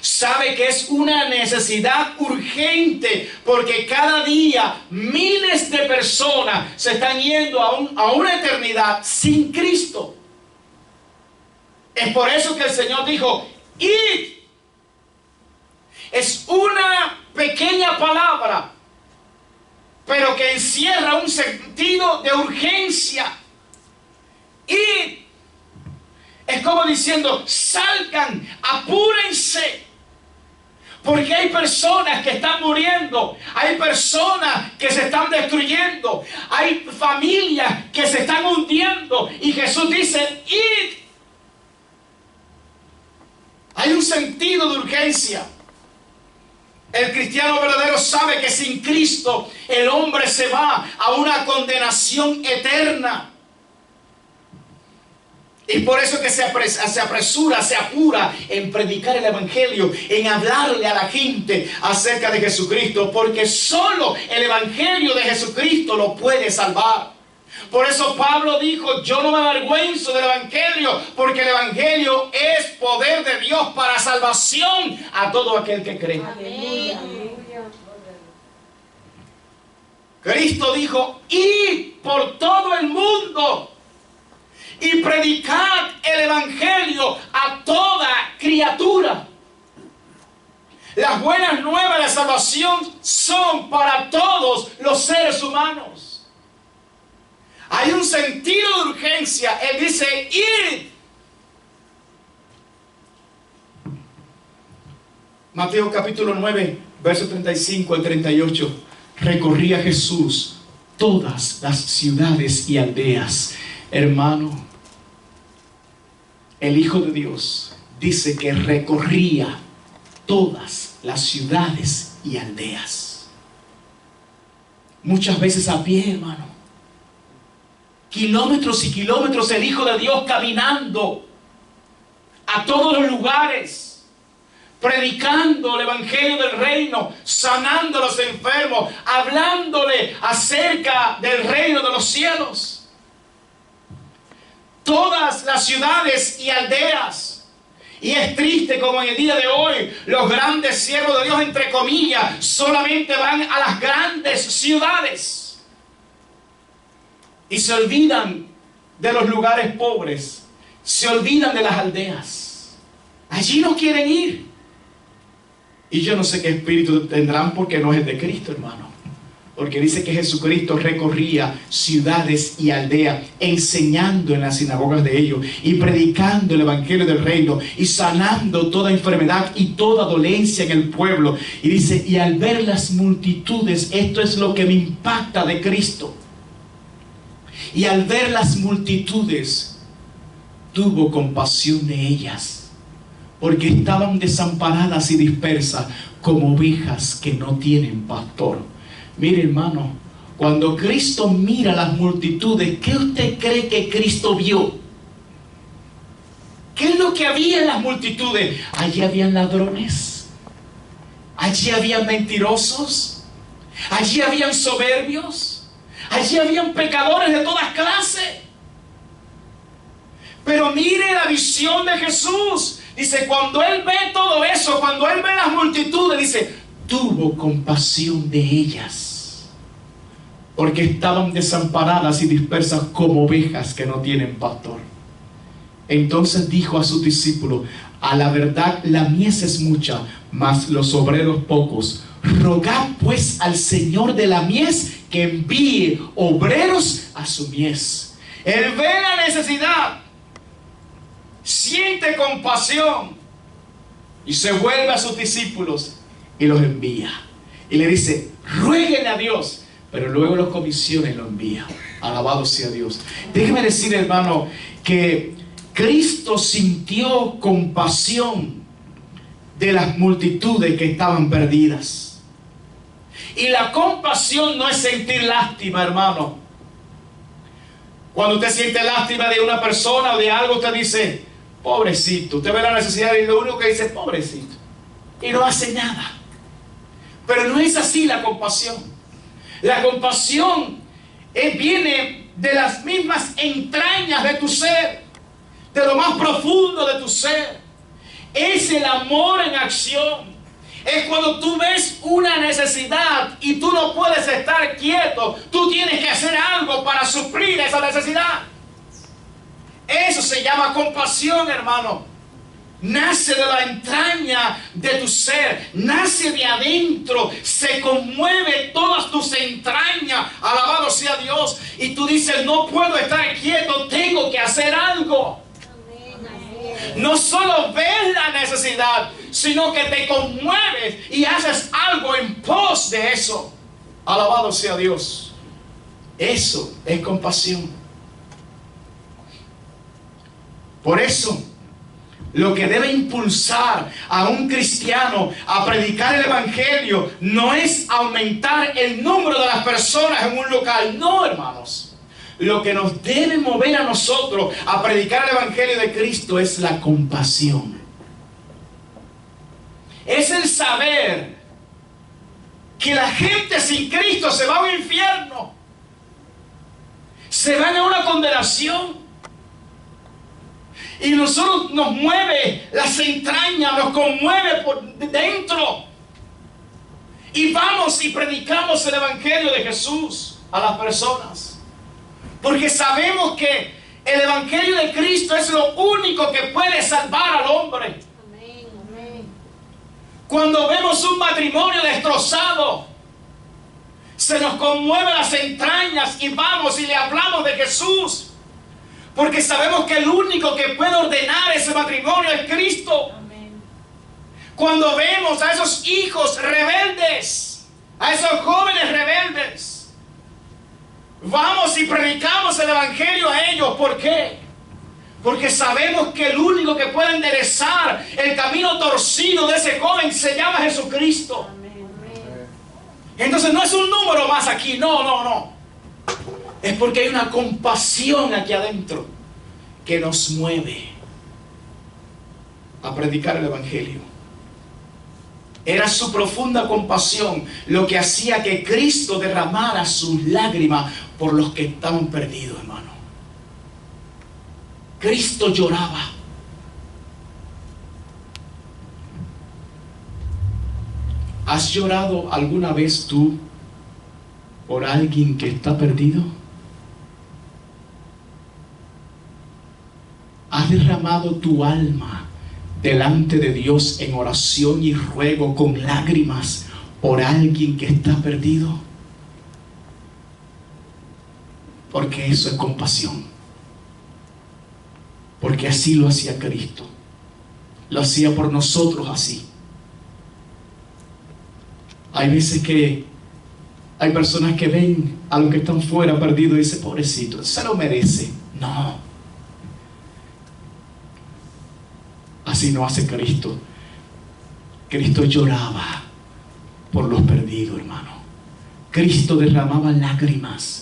Sabe que es una necesidad urgente, porque cada día miles de personas se están yendo a una eternidad sin Cristo. Es por eso que el Señor dijo: id. Es una pequeña palabra, pero que encierra un sentido de urgencia. Id. Es como diciendo: salgan, apúrense. Porque hay personas que están muriendo, hay personas que se están destruyendo, hay familias que se están hundiendo, y Jesús dice: id. Hay un sentido de urgencia. El cristiano verdadero sabe que sin Cristo el hombre se va a una condenación eterna. Y por eso que se apresura, se apura en predicar el evangelio, en hablarle a la gente acerca de Jesucristo, porque solo el evangelio de Jesucristo lo puede salvar. Por eso Pablo dijo: yo no me avergüenzo del evangelio, porque el evangelio es poder de Dios para salvación a todo aquel que cree. Aleluya. Cristo dijo: id por todo el mundo y predicad el evangelio a toda criatura. Las buenas nuevas de salvación son para todos los seres humanos. Hay un sentido de urgencia. Él dice: id. Mateo capítulo 9, versos 35 al 38. Recorría Jesús todas las ciudades y aldeas. Hermano, el Hijo de Dios dice que recorría todas las ciudades y aldeas. Muchas veces a pie, hermano. Kilómetros y kilómetros el Hijo de Dios caminando a todos los lugares, predicando el evangelio del reino, sanando a los enfermos, hablándole acerca del reino de los cielos. Todas las ciudades y aldeas. Y es triste como en el día de hoy los grandes siervos de Dios, entre comillas, solamente van a las grandes ciudades y se olvidan de los lugares pobres, se olvidan de las aldeas. Allí no quieren ir. Y yo no sé qué espíritu tendrán, porque no es el de Cristo, hermano. Porque dice que Jesucristo recorría ciudades y aldeas, enseñando en las sinagogas de ellos y predicando el evangelio del reino y sanando toda enfermedad y toda dolencia en el pueblo. Y dice, y al ver las multitudes, esto es lo que me impacta de Cristo. Y al ver las multitudes, tuvo compasión de ellas, porque estaban desamparadas y dispersas como ovejas que no tienen pastor. Mire, hermano, cuando Cristo mira las multitudes, ¿qué usted cree que Cristo vio? ¿Qué es lo que había en las multitudes? Allí habían ladrones, allí habían mentirosos, allí habían soberbios, allí habían pecadores de todas clases. Pero mire la visión de Jesús. Dice, cuando Él ve todo eso, cuando Él ve las multitudes, dice, tuvo compasión de ellas, porque estaban desamparadas y dispersas como ovejas que no tienen pastor. Entonces dijo a sus discípulos, a la verdad la mies es mucha, mas los obreros pocos. Rogad pues al Señor de la mies que envíe obreros a su mies. Él ve la necesidad, siente compasión y se vuelve a sus discípulos y los envía. Y le dice, ruéguen a Dios, pero luego los comisiona y los envía. Alabado sea Dios. Déjeme decir, hermano, que Cristo sintió compasión de las multitudes que estaban perdidas. Y la compasión no es sentir lástima, hermano. Cuando usted siente lástima de una persona o de algo, usted dice, pobrecito. Usted ve la necesidad y lo único que dice es pobrecito. Y no hace nada. Pero no es así la compasión. La compasión viene de las mismas entrañas de tu ser, de lo más profundo de tu ser. Es el amor en acción. Es cuando tú ves una necesidad y tú no puedes estar quieto. Tú tienes que hacer algo para suplir esa necesidad. Eso se llama compasión, hermano. Nace de la entraña de tu ser, nace de adentro, se conmueve todas tus entrañas, alabado sea Dios, y tú dices, no puedo estar quieto, tengo que hacer algo. No solo ves la necesidad, sino que te conmueves y haces algo en pos de eso. Alabado sea Dios. Eso es compasión. Por eso, lo que debe impulsar a un cristiano a predicar el evangelio no es aumentar el número de las personas en un local. No, hermanos. Lo que nos debe mover a nosotros a predicar el evangelio de Cristo es la compasión. Es el saber que la gente sin Cristo se va a un infierno. Se van a una condenación. Y nosotros nos mueve las entrañas, nos conmueve por dentro. Y vamos y predicamos el evangelio de Jesús a las personas. Porque sabemos que el evangelio de Cristo es lo único que puede salvar al hombre. Amén, amén. Cuando vemos un matrimonio destrozado, se nos conmueve las entrañas y vamos y le hablamos de Jesús. Porque sabemos que el único que puede ordenar ese matrimonio es Cristo. Amén. Cuando vemos a esos hijos rebeldes, a esos jóvenes rebeldes, vamos y predicamos el evangelio a ellos. ¿Por qué? Porque sabemos que el único que puede enderezar el camino torcido de ese joven se llama Jesucristo. Amén, amén. Entonces no es un número más aquí, no. Es porque hay una compasión aquí adentro que nos mueve a predicar el evangelio. Era su profunda compasión lo que hacía que Cristo derramara sus lágrimas por los que estaban perdidos, hermano. Cristo lloraba. ¿Has llorado alguna vez tú por alguien que está perdido? ¿Has derramado tu alma delante de Dios en oración y ruego con lágrimas por alguien que está perdido? Porque eso es compasión. Porque así lo hacía Cristo. Lo hacía por nosotros así. Hay veces que hay personas que ven a los que están fuera perdidos y dicen, pobrecito, se lo merece. No. Así no hace Cristo. Cristo lloraba por los perdidos, hermano. Cristo derramaba lágrimas,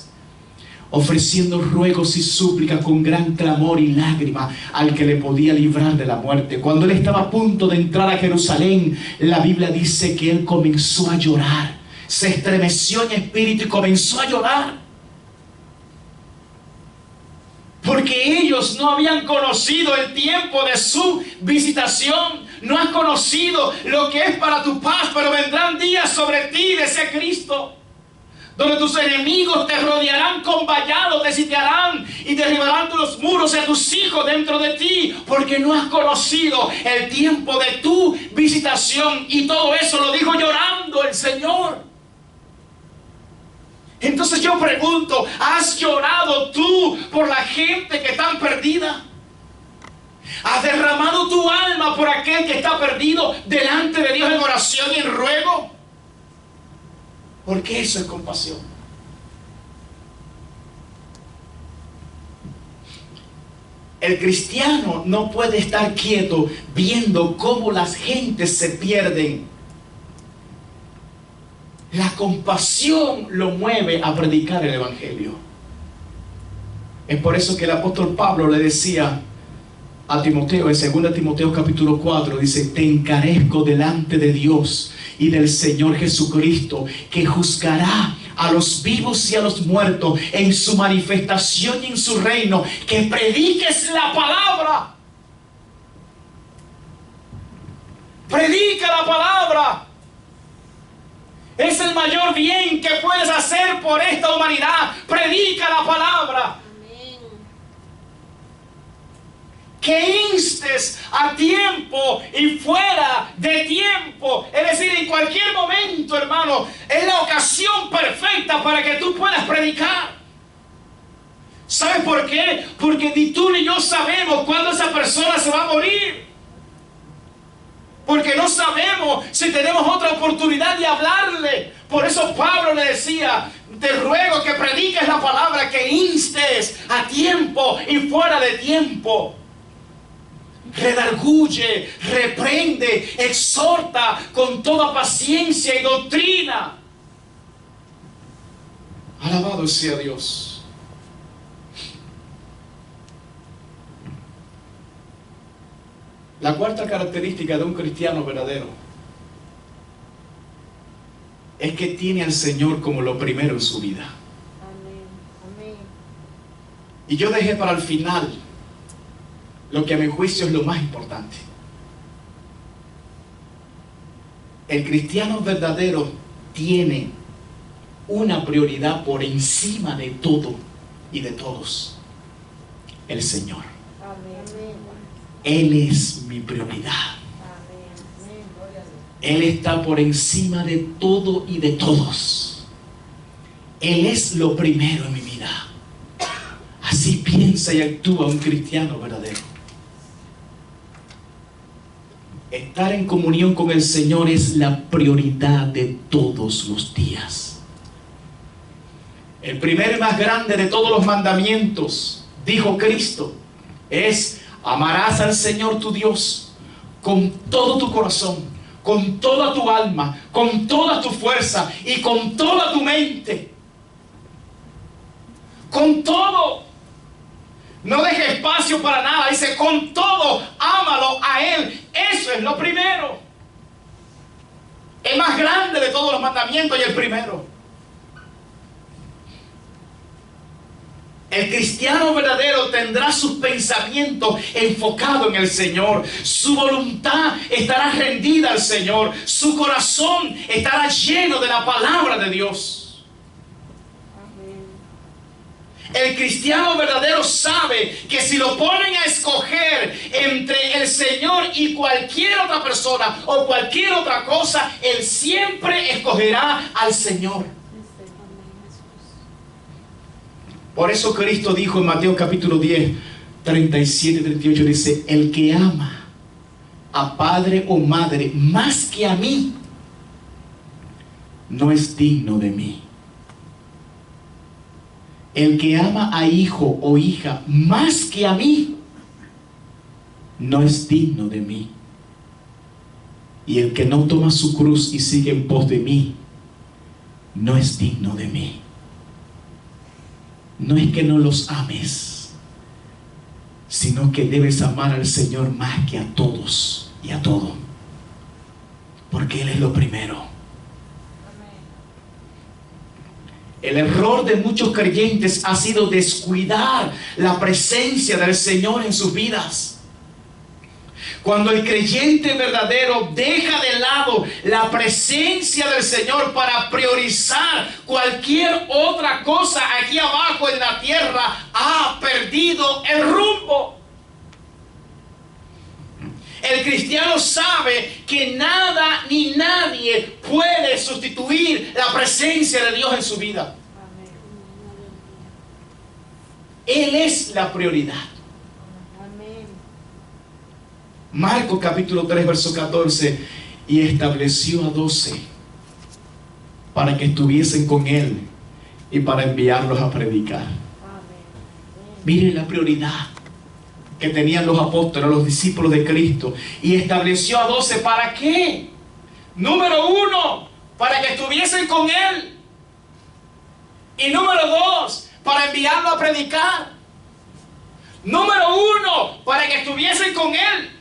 ofreciendo ruegos y súplicas con gran clamor y lágrimas al que le podía librar de la muerte. Cuando él estaba a punto de entrar a Jerusalén, la Biblia dice que él comenzó a llorar. Se estremeció en espíritu y comenzó a llorar. Porque ellos no habían conocido el tiempo de su visitación. No has conocido lo que es para tu paz, pero vendrán días sobre ti, decía Cristo, donde tus enemigos te rodearán con vallados, te sitiarán y derribarán los muros y a tus hijos dentro de ti, porque no has conocido el tiempo de tu visitación. Y todo eso lo dijo llorando el Señor. Entonces yo pregunto, ¿has llorado tú por la gente que está perdida? ¿Has derramado tu alma por aquel que está perdido delante de Dios en oración y en ruego? Porque eso es compasión. El cristiano no puede estar quieto viendo cómo las gentes se pierden. La compasión lo mueve a predicar el evangelio. Es por eso que el apóstol Pablo le decía a Timoteo, en 2 Timoteo capítulo 4, dice: te encarezco delante de Dios y del Señor Jesucristo, que juzgará a los vivos y a los muertos en su manifestación y en su reino, que prediques la palabra. Predica la palabra. Es el mayor bien que puedes hacer por esta humanidad. Predica la palabra. Amén. Que instes a tiempo y fuera de tiempo. Es decir, en cualquier momento, hermano, es la ocasión perfecta para que tú puedas predicar. ¿Sabes por qué? Porque ni tú ni yo sabemos cuándo esa persona se va a morir. Porque no sabemos si tenemos otra oportunidad de hablarle. Por eso Pablo le decía: te ruego que prediques la palabra, que instes a tiempo y fuera de tiempo. Redarguye, reprende, exhorta con toda paciencia y doctrina. Alabado sea Dios. La cuarta característica de un cristiano verdadero es que tiene al Señor como lo primero en su vida. Amén. Amén. Y yo dejé para el final lo que a mi juicio es lo más importante. El cristiano verdadero tiene una prioridad por encima de todo y de todos: el Señor. Amén. Él es mi prioridad. Amén. Él está por encima de todo y de todos. Él es lo primero en mi vida. Así piensa y actúa un cristiano verdadero. Estar en comunión con el Señor es la prioridad de todos los días. El primer y más grande de todos los mandamientos, dijo Cristo, es: amarás al Señor tu Dios con todo tu corazón, con toda tu alma, con toda tu fuerza y con toda tu mente. Con todo. No deje espacio para nada. Dice: con todo, ámalo a Él. Eso es lo primero. El más grande de todos los mandamientos y el primero. El cristiano verdadero tendrá sus pensamientos enfocados en el Señor. Su voluntad estará rendida al Señor. Su corazón estará lleno de la palabra de Dios. Amén. El cristiano verdadero sabe que si lo ponen a escoger entre el Señor y cualquier otra persona o cualquier otra cosa, él siempre escogerá al Señor. Por eso Cristo dijo en Mateo capítulo 10, 37 y 38, dice: el que ama a padre o madre más que a mí, no es digno de mí. El que ama a hijo o hija más que a mí, no es digno de mí. Y el que no toma su cruz y sigue en pos de mí, no es digno de mí. No es que no los ames, sino que debes amar al Señor más que a todos y a todo, porque Él es lo primero. El error de muchos creyentes ha sido descuidar la presencia del Señor en sus vidas. Cuando el creyente verdadero deja de lado la presencia del Señor para priorizar cualquier otra cosa aquí abajo en la tierra, ha perdido el rumbo. El cristiano sabe que nada ni nadie puede sustituir la presencia de Dios en su vida. Él es la prioridad. Marcos capítulo 3 verso 14: y estableció a 12 para que estuviesen con él y para enviarlos a predicar. Miren la prioridad que tenían los apóstoles, los discípulos de Cristo. Y estableció a 12 ¿para qué? Número 1, para que estuviesen con él. Y número 2, para enviarlo a predicar. Número 1, para que estuviesen con él.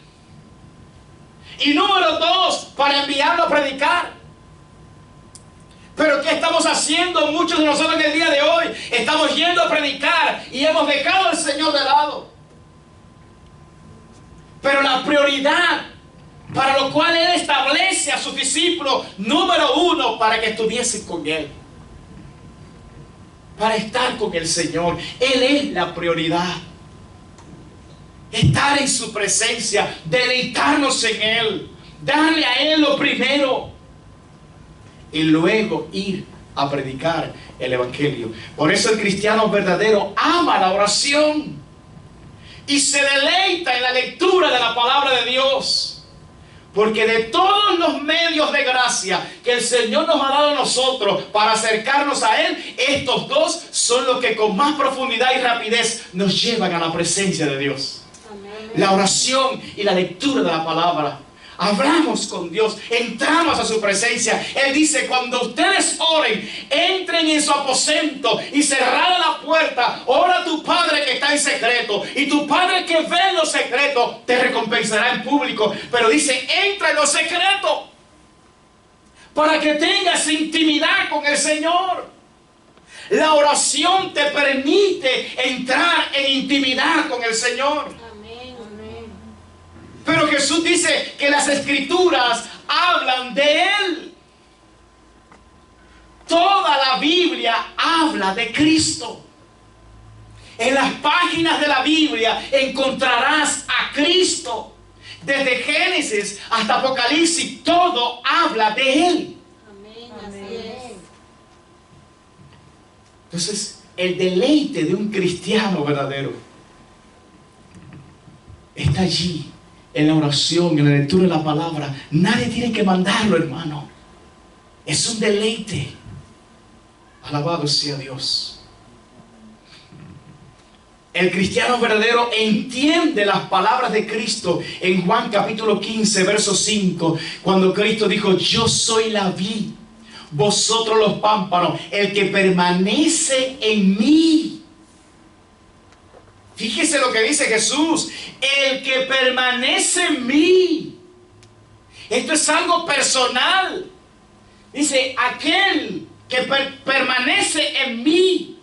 Y número 2, para enviarlo a predicar. Pero ¿qué estamos haciendo muchos de nosotros en el día de hoy? Estamos yendo a predicar y hemos dejado al Señor de lado. Pero la prioridad para lo cual Él establece a sus discípulos, número 1, para que estuviesen con Él. Para estar con el Señor. Él es la prioridad. Estar en su presencia, deleitarnos en Él, darle a Él lo primero y luego ir a predicar el Evangelio. Por eso el cristiano verdadero ama la oración y se deleita en la lectura de la palabra de Dios. Porque de todos los medios de gracia que el Señor nos ha dado a nosotros para acercarnos a Él, estos dos son los que con más profundidad y rapidez nos llevan a la presencia de Dios. La oración y la lectura de la palabra. Hablamos con Dios, entramos a su presencia. Él dice: cuando ustedes oren, entren en su aposento y cerrada la puerta, ora a tu Padre que está en secreto, y tu Padre que ve en lo secreto te recompensará en público. Pero dice: entra en lo secreto para que tengas intimidad con el Señor. La oración te permite entrar en intimidad con el Señor. Pero Jesús dice que las Escrituras hablan de Él. Toda la Biblia habla de Cristo. En las páginas de la Biblia encontrarás a Cristo. Desde Génesis hasta Apocalipsis, todo habla de Él. Amén. Entonces, el deleite de un cristiano verdadero está allí, en la oración, en la lectura de la palabra. Nadie tiene que mandarlo, hermano. Es un deleite. Alabado sea Dios. El cristiano verdadero entiende las palabras de Cristo en Juan capítulo 15, verso 5, cuando Cristo dijo: yo soy la vid, vosotros los pámpanos. El que permanece en mí. Fíjese lo que dice Jesús: el que permanece en mí. Esto es algo personal. Dice: aquel que permanece en mí.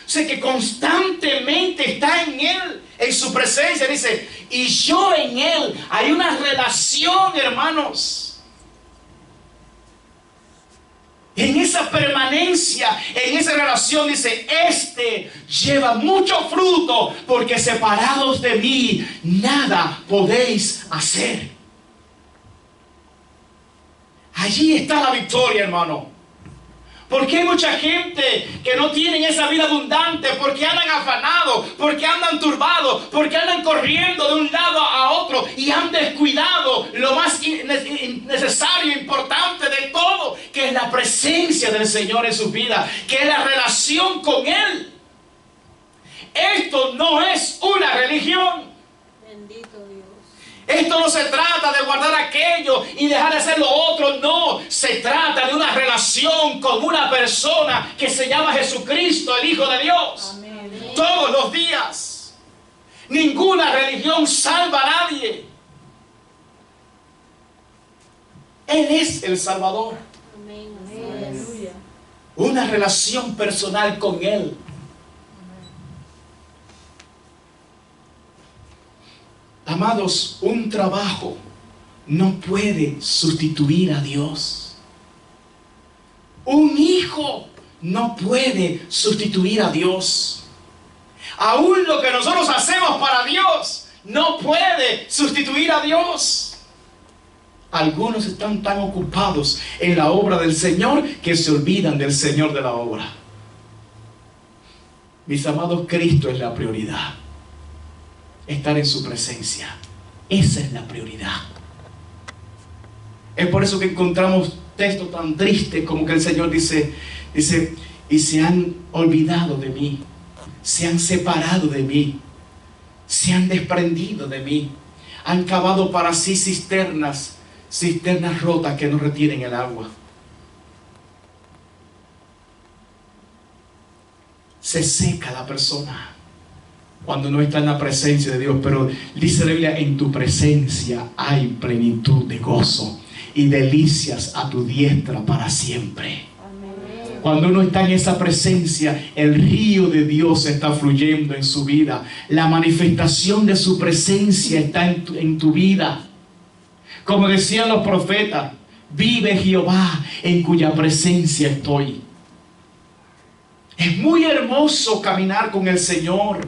O sea, que constantemente está en Él, en su presencia. Dice: y yo en Él. Hay una relación, hermanos. En esa permanencia, en esa relación, dice: este lleva mucho fruto, porque separados de mí nada podéis hacer. Allí está la victoria, hermano. Porque hay mucha gente que no tienen esa vida abundante, porque andan afanados, porque andan turbados, porque andan corriendo de un lado a otro y han descuidado lo más necesario e importante de todo, que es la presencia del Señor en su vida, que es la relación con Él. Esto no es una religión. Bendito Dios. Esto no se trata de guardar aquello y dejar de hacer lo otro. No, se trata de una relación con una persona que se llama Jesucristo, el Hijo de Dios. Amén. Todos los días. Ninguna religión salva a nadie. Él es el Salvador. Amén. Aleluya. Una relación personal con Él. Amados, un trabajo no puede sustituir a Dios. Un hijo no puede sustituir a Dios. Aún lo que nosotros hacemos para Dios no puede sustituir a Dios. Algunos están tan ocupados en la obra del Señor que se olvidan del Señor de la obra. Mis amados, Cristo es la prioridad. Estar en su presencia. Esa es la prioridad. Es por eso que encontramos textos tan tristes como que el Señor dice, y se han olvidado de mí, se han separado de mí, se han desprendido de mí, han cavado para sí cisternas rotas que no retienen el agua. Se seca la persona cuando no está en la presencia de Dios, pero dice la Biblia, en tu presencia hay plenitud de gozo y delicias a tu diestra para siempre. Amén. Cuando uno está en esa presencia, el río de Dios está fluyendo en su vida. La manifestación de su presencia está en tu vida. Como decían los profetas, vive Jehová en cuya presencia estoy. Es muy hermoso caminar con el Señor.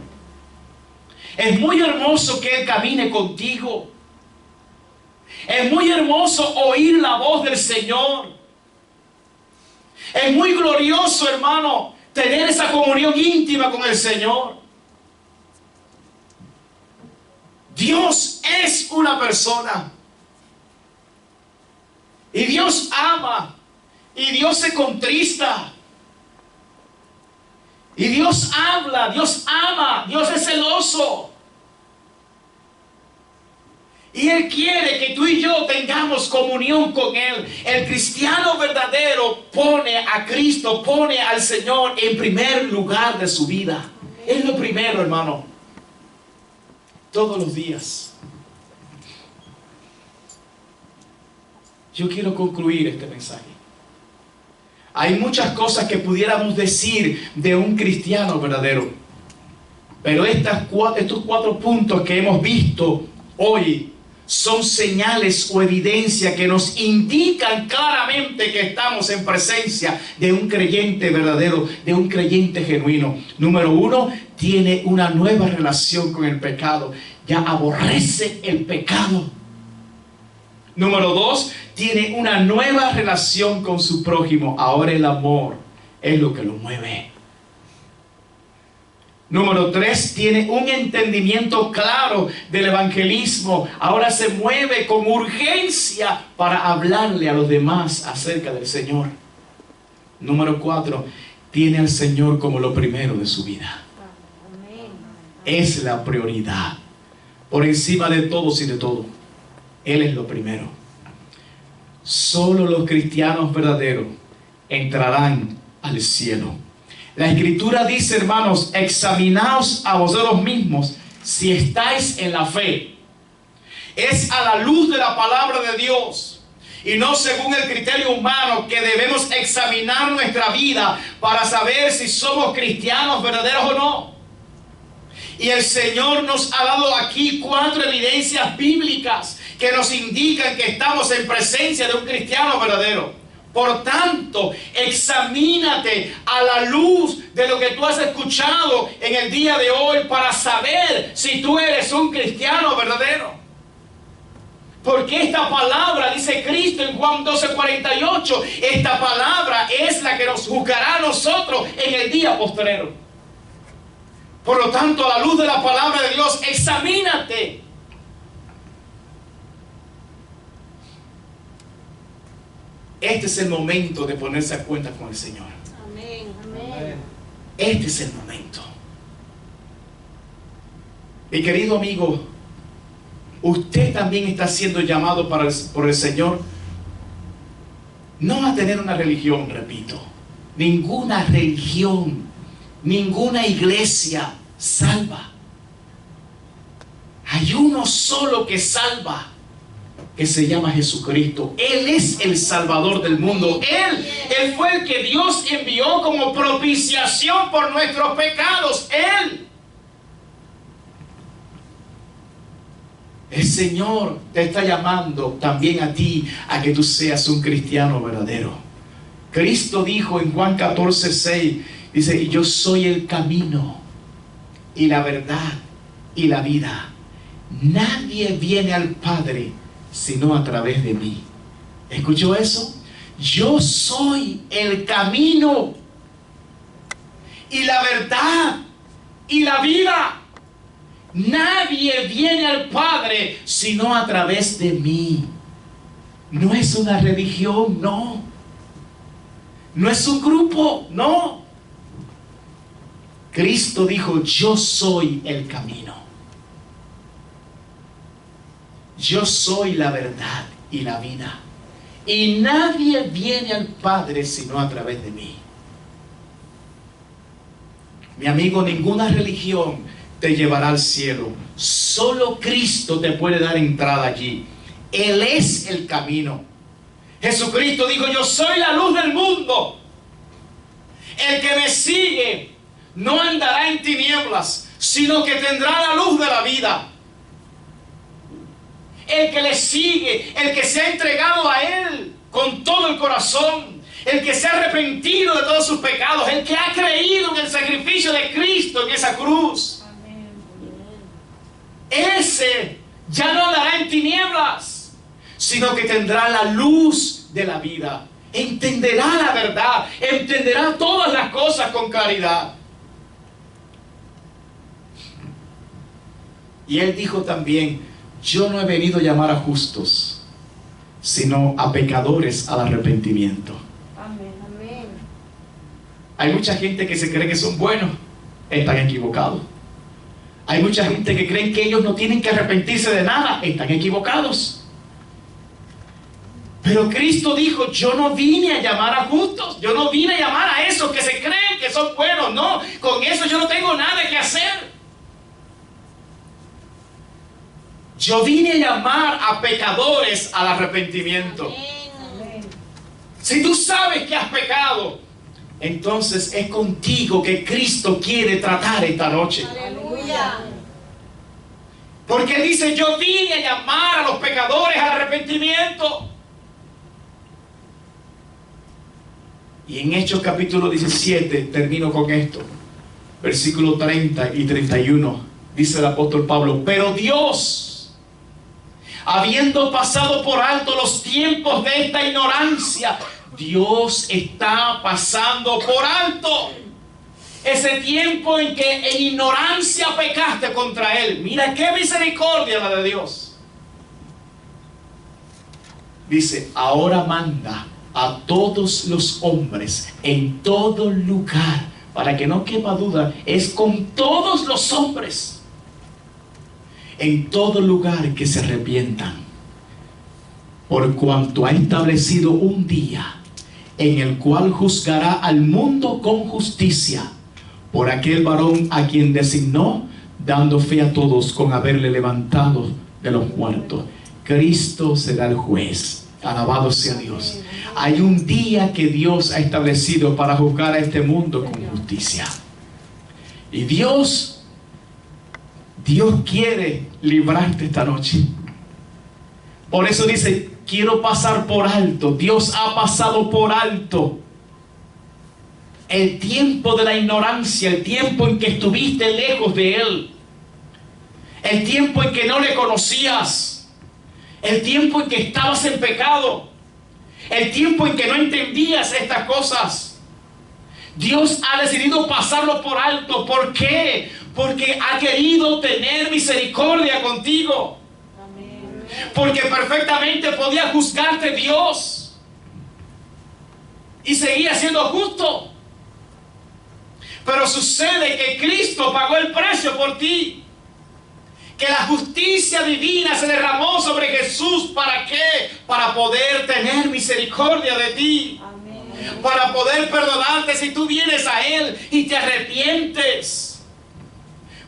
Es muy hermoso que Él camine contigo. Es muy hermoso oír la voz del Señor. Es muy glorioso, hermano, tener esa comunión íntima con el Señor. Dios es una persona. Y Dios ama. Y Dios se contrista. Y Dios habla, Dios ama, Dios es celoso. Y Él quiere que tú y yo tengamos comunión con Él. El cristiano verdadero pone a Cristo, pone al Señor en primer lugar de su vida. Es lo primero, hermano. Todos los días. Yo quiero concluir este mensaje. Hay muchas cosas que pudiéramos decir de un cristiano verdadero. Pero estos 4 puntos que hemos visto hoy son señales o evidencia que nos indican claramente que estamos en presencia de un creyente verdadero, de un creyente genuino. Número 1, tiene una nueva relación con el pecado. Ya aborrece el pecado. Número 2, tiene una nueva relación con su prójimo. Ahora el amor es lo que lo mueve. Número 3, tiene un entendimiento claro del evangelismo. Ahora se mueve con urgencia para hablarle a los demás acerca del Señor. Número 4, tiene al Señor como lo primero de su vida. Es la prioridad. Por encima de todos y de todo. Él es lo primero. Solo los cristianos verdaderos entrarán al cielo. La Escritura dice, hermanos, examinaos a vosotros mismos si estáis en la fe. Es a la luz de la palabra de Dios y no según el criterio humano que debemos examinar nuestra vida para saber si somos cristianos verdaderos o no. Y el Señor nos ha dado aquí 4 evidencias bíblicas que nos indican que estamos en presencia de un cristiano verdadero. Por tanto, examínate a la luz de lo que tú has escuchado en el día de hoy para saber si tú eres un cristiano verdadero. Porque esta palabra, dice Cristo en Juan 12:48, esta palabra es la que nos juzgará a nosotros en el día postrero. Por lo tanto, a la luz de la palabra de Dios, examínate. Este es el momento de ponerse a cuenta con el Señor. Amén. Amén. Este es el momento. Mi querido amigo, usted también está siendo llamado por el Señor, no a tener una religión, repito. Ninguna religión, ninguna iglesia salva. Hay uno solo que salva, que se llama Jesucristo. Él es el Salvador del mundo. Él fue el que Dios envió como propiciación por nuestros pecados. Él. El Señor te está llamando también a ti a que tú seas un cristiano verdadero. Cristo dijo en Juan 14:6, dice, yo soy el camino y la verdad y la vida. Nadie viene al Padre sino a través de mí. ¿Escuchó eso? Yo soy el camino y la verdad y la vida. Nadie viene al Padre sino a través de mí. No es una religión, no. No es un grupo, no. Cristo dijo, yo soy el camino. Yo soy la verdad y la vida. Y nadie viene al Padre sino a través de mí. Mi amigo, ninguna religión te llevará al cielo. Solo Cristo te puede dar entrada allí. Él es el camino. Jesucristo dijo, yo soy la luz del mundo. El que me sigue no andará en tinieblas, sino que tendrá la luz de la vida. El que le sigue, el que se ha entregado a Él con todo el corazón, el que se ha arrepentido de todos sus pecados, el que ha creído en el sacrificio de Cristo en esa cruz. Amén. Ese ya no andará en tinieblas, sino que tendrá la luz de la vida. Entenderá la verdad, entenderá todas las cosas con claridad. Y Él dijo también, yo no he venido a llamar a justos, sino a pecadores al arrepentimiento. Amén. Amén. Hay mucha gente que se cree que son buenos, están equivocados. Hay mucha gente que cree que ellos no tienen que arrepentirse de nada, están equivocados. Pero Cristo dijo, yo no vine a llamar a justos, yo no vine a llamar a esos que se creen que son buenos, no, con eso yo no tengo nada que hacer. Yo vine a llamar a pecadores al arrepentimiento. Amén. Si tú sabes que has pecado, entonces es contigo que Cristo quiere tratar esta noche. Aleluya. Porque Él dice, yo vine a llamar a los pecadores al arrepentimiento. Y en Hechos capítulo 17, termino con esto, versículos 30 y 31, dice el apóstol Pablo, pero Dios, habiendo pasado por alto los tiempos de esta ignorancia, Dios está pasando por alto ese tiempo en que en ignorancia pecaste contra Él. Mira qué misericordia la de Dios. Dice, ahora manda a todos los hombres en todo lugar, para que no quepa duda, es con todos los hombres, en todo lugar que se arrepientan, por cuanto ha establecido un día en el cual juzgará al mundo con justicia por aquel varón a quien designó, dando fe a todos con haberle levantado de los muertos. Cristo será el juez. Alabado sea Dios. Hay un día que Dios ha establecido para juzgar a este mundo con justicia. Y Dios quiere librarte esta noche. Por eso dice, quiero pasar por alto. Dios ha pasado por alto el tiempo de la ignorancia, el tiempo en que estuviste lejos de Él, el tiempo en que no le conocías, el tiempo en que estabas en pecado, el tiempo en que no entendías estas cosas. Dios ha decidido pasarlo por alto. ¿Por qué? Porque ha querido tener misericordia contigo. Amén. Porque perfectamente podía juzgarte Dios y seguía siendo justo. Pero sucede que Cristo pagó el precio por ti. Que la justicia divina se derramó sobre Jesús. ¿Para qué? Para poder tener misericordia de ti. Amén. Para poder perdonarte si tú vienes a Él y te arrepientes.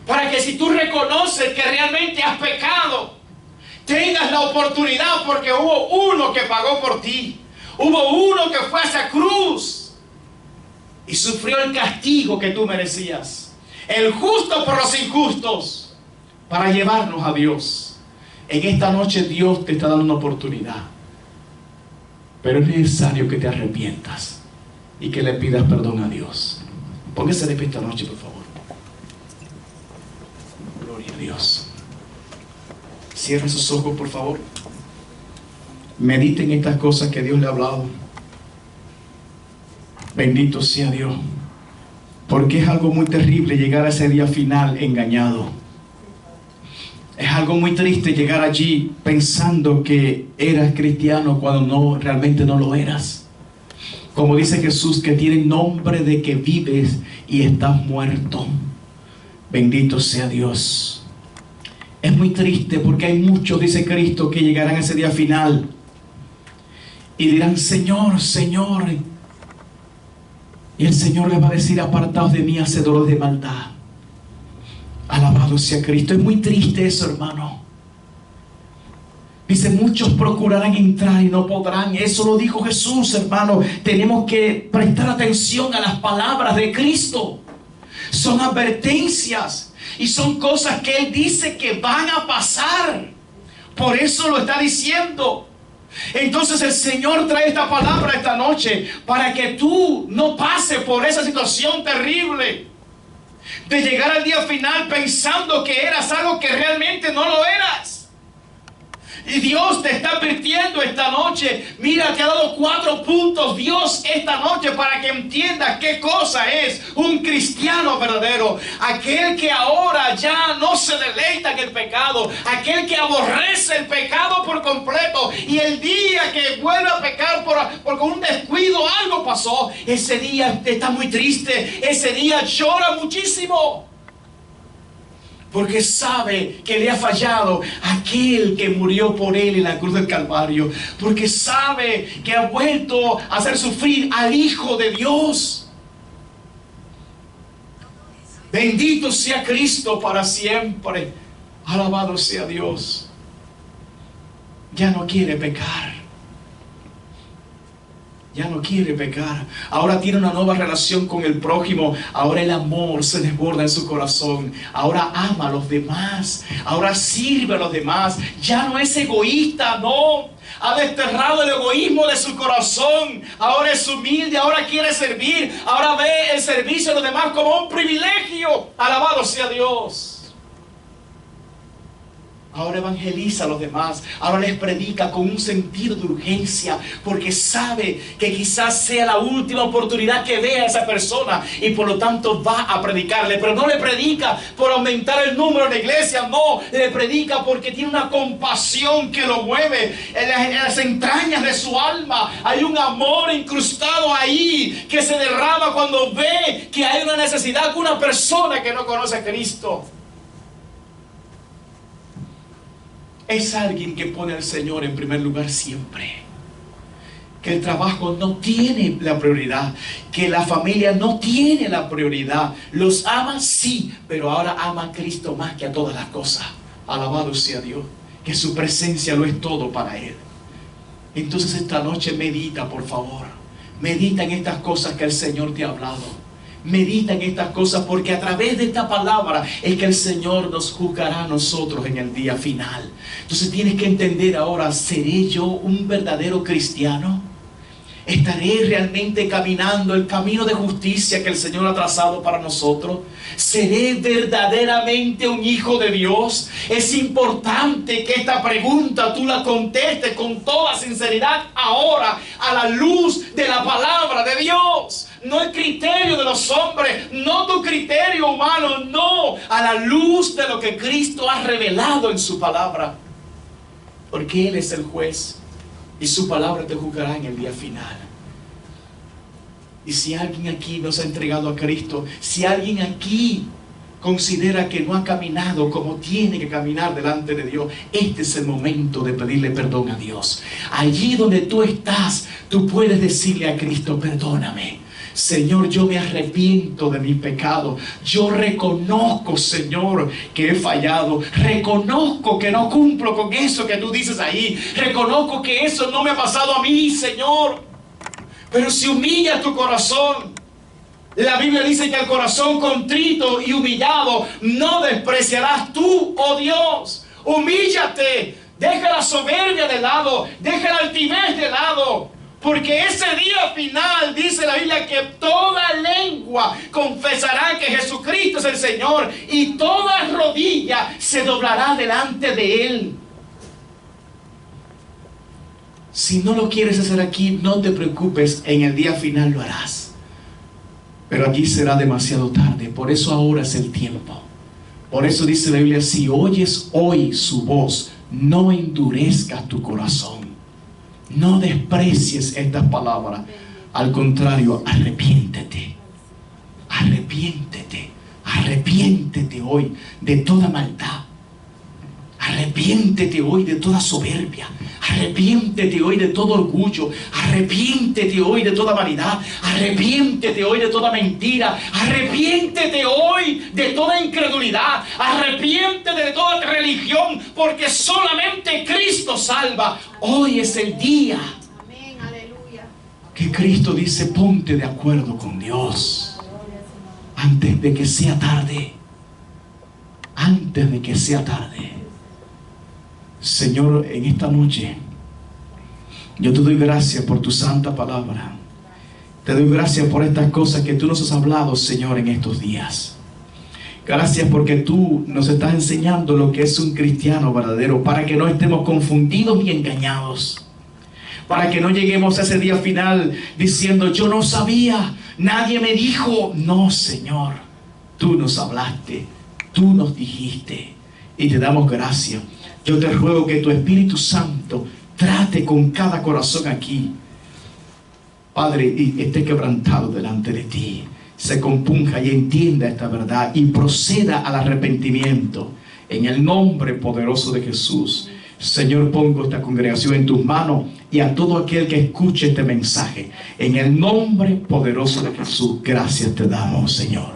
Para que si tú reconoces que realmente has pecado, tengas la oportunidad, porque hubo uno que pagó por ti. Hubo uno que fue a esa cruz y sufrió el castigo que tú merecías. El justo por los injustos, para llevarnos a Dios. En esta noche Dios te está dando una oportunidad. Pero es necesario que te arrepientas y que le pidas perdón a Dios. Póngase de pie esta noche, por favor. Gloria a Dios. Cierre sus ojos, por favor. Mediten estas cosas que Dios le ha hablado. Bendito sea Dios. Porque es algo muy terrible llegar a ese día final engañado. Es algo muy triste llegar allí pensando que eras cristiano cuando no, realmente no lo eras. Como dice Jesús, que tiene nombre de que vives y estás muerto. Bendito sea Dios. Es muy triste porque hay muchos, dice Cristo, que llegarán a ese día final y dirán: Señor, Señor. Y el Señor les va a decir: apartaos de mí, hacedores de maldad. Alabado sea Cristo. Es muy triste eso, hermano. Dice: muchos procurarán entrar y no podrán. Eso lo dijo Jesús, hermano. Tenemos que prestar atención a las palabras de Cristo. Son advertencias y son cosas que Él dice que van a pasar. Por eso lo está diciendo. Entonces el Señor trae esta palabra esta noche para que tú no pases por esa situación terrible de llegar al día final pensando que eras algo que realmente no lo eras. Y Dios te está advirtiendo esta noche. Mira, te ha dado 4 puntos Dios esta noche para que entiendas qué cosa es un cristiano verdadero. Aquel que ahora ya no se deleita en el pecado. Aquel que aborrece el pecado por completo. Y el día que vuelve a pecar por un descuido, algo pasó, ese día está muy triste. Ese día llora muchísimo. Porque sabe que le ha fallado aquel que murió por él en la cruz del Calvario. Porque sabe que ha vuelto a hacer sufrir al Hijo de Dios. Bendito sea Cristo para siempre. Alabado sea Dios. Ya no quiere pecar. Ya no quiere pecar. Ahora tiene una nueva relación con el prójimo. Ahora el amor se desborda en su corazón. Ahora ama a los demás. Ahora sirve a los demás. Ya no es egoísta, no. Ha desterrado el egoísmo de su corazón. Ahora es humilde. Ahora quiere servir. Ahora ve el servicio a los demás como un privilegio. Alabado sea Dios. Ahora evangeliza a los demás. Ahora les predica con un sentido de urgencia. Porque sabe que quizás sea la última oportunidad que vea a esa persona. Y por lo tanto va a predicarle. Pero no le predica por aumentar el número de la iglesia. No, le predica porque tiene una compasión que lo mueve. En las entrañas de su alma hay un amor incrustado ahí que se derrama cuando ve que hay una necesidad con una persona que no conoce a Cristo. Es alguien que pone al Señor en primer lugar siempre. Que el trabajo no tiene la prioridad. Que la familia no tiene la prioridad. Los ama, sí, pero ahora ama a Cristo más que a todas las cosas. Alabado sea Dios. Que su presencia lo es todo para Él. Entonces esta noche medita, por favor. Medita en estas cosas que el Señor te ha hablado. Medita en estas cosas, porque a través de esta palabra es que el Señor nos juzgará a nosotros en el día final. Entonces tienes que entender ahora: ¿seré yo un verdadero cristiano? ¿Estaré realmente caminando el camino de justicia que el Señor ha trazado para nosotros? ¿Seré verdaderamente un hijo de Dios? Es importante que esta pregunta tú la contestes con toda sinceridad ahora, a la luz de la palabra de Dios. No el criterio de los hombres, no tu criterio humano, no, a la luz de lo que Cristo ha revelado en su palabra. Porque Él es el juez y su palabra te juzgará en el día final. Y si alguien aquí no se ha entregado a Cristo, si alguien aquí considera que no ha caminado como tiene que caminar delante de Dios, este es el momento de pedirle perdón a Dios. Allí donde tú estás, tú puedes decirle a Cristo: perdóname, Señor, yo me arrepiento de mi pecado. Yo reconozco, Señor, que he fallado. Reconozco que no cumplo con eso que tú dices ahí. Reconozco que eso no me ha pasado a mí, Señor. Pero si humillas tu corazón, la Biblia dice que el corazón contrito y humillado no despreciarás tú, oh Dios. Humíllate, deja la soberbia de lado, deja la altivez de lado. Porque ese día final, dice la Biblia, que toda lengua confesará que Jesucristo es el Señor y toda rodilla se doblará delante de Él. Si no lo quieres hacer aquí, no te preocupes, en el día final lo harás. Pero allí será demasiado tarde, por eso ahora es el tiempo. Por eso dice la Biblia: si oyes hoy su voz, no endurezcas tu corazón. No desprecies estas palabras. Al contrario, arrepiéntete. Arrepiéntete. Arrepiéntete hoy de toda maldad. Arrepiéntete hoy de toda soberbia. Arrepiéntete hoy de todo orgullo. Arrepiéntete hoy de toda vanidad. Arrepiéntete hoy de toda mentira. Arrepiéntete hoy de toda incredulidad. Arrepiéntete de toda religión, porque solamente Cristo salva. Hoy es el día. Amén, aleluya. Que Cristo dice: ponte de acuerdo con Dios antes de que sea tarde. Antes de que sea tarde. Señor, en esta noche yo te doy gracias por tu santa palabra. Te doy gracias por estas cosas que tú nos has hablado, Señor, en estos días. Gracias porque tú nos estás enseñando lo que es un cristiano verdadero, para que no estemos confundidos ni engañados, para que no lleguemos a ese día final diciendo: yo no sabía, nadie me dijo. No, Señor, tú nos hablaste, tú nos dijiste, y te damos gracias. Yo te ruego que tu Espíritu Santo trate con cada corazón aquí, Padre, y esté quebrantado delante de ti, se compunja y entienda esta verdad y proceda al arrepentimiento en el nombre poderoso de Jesús. Señor, pongo esta congregación en tus manos y a todo aquel que escuche este mensaje, en el nombre poderoso de Jesús. Gracias te damos, Señor.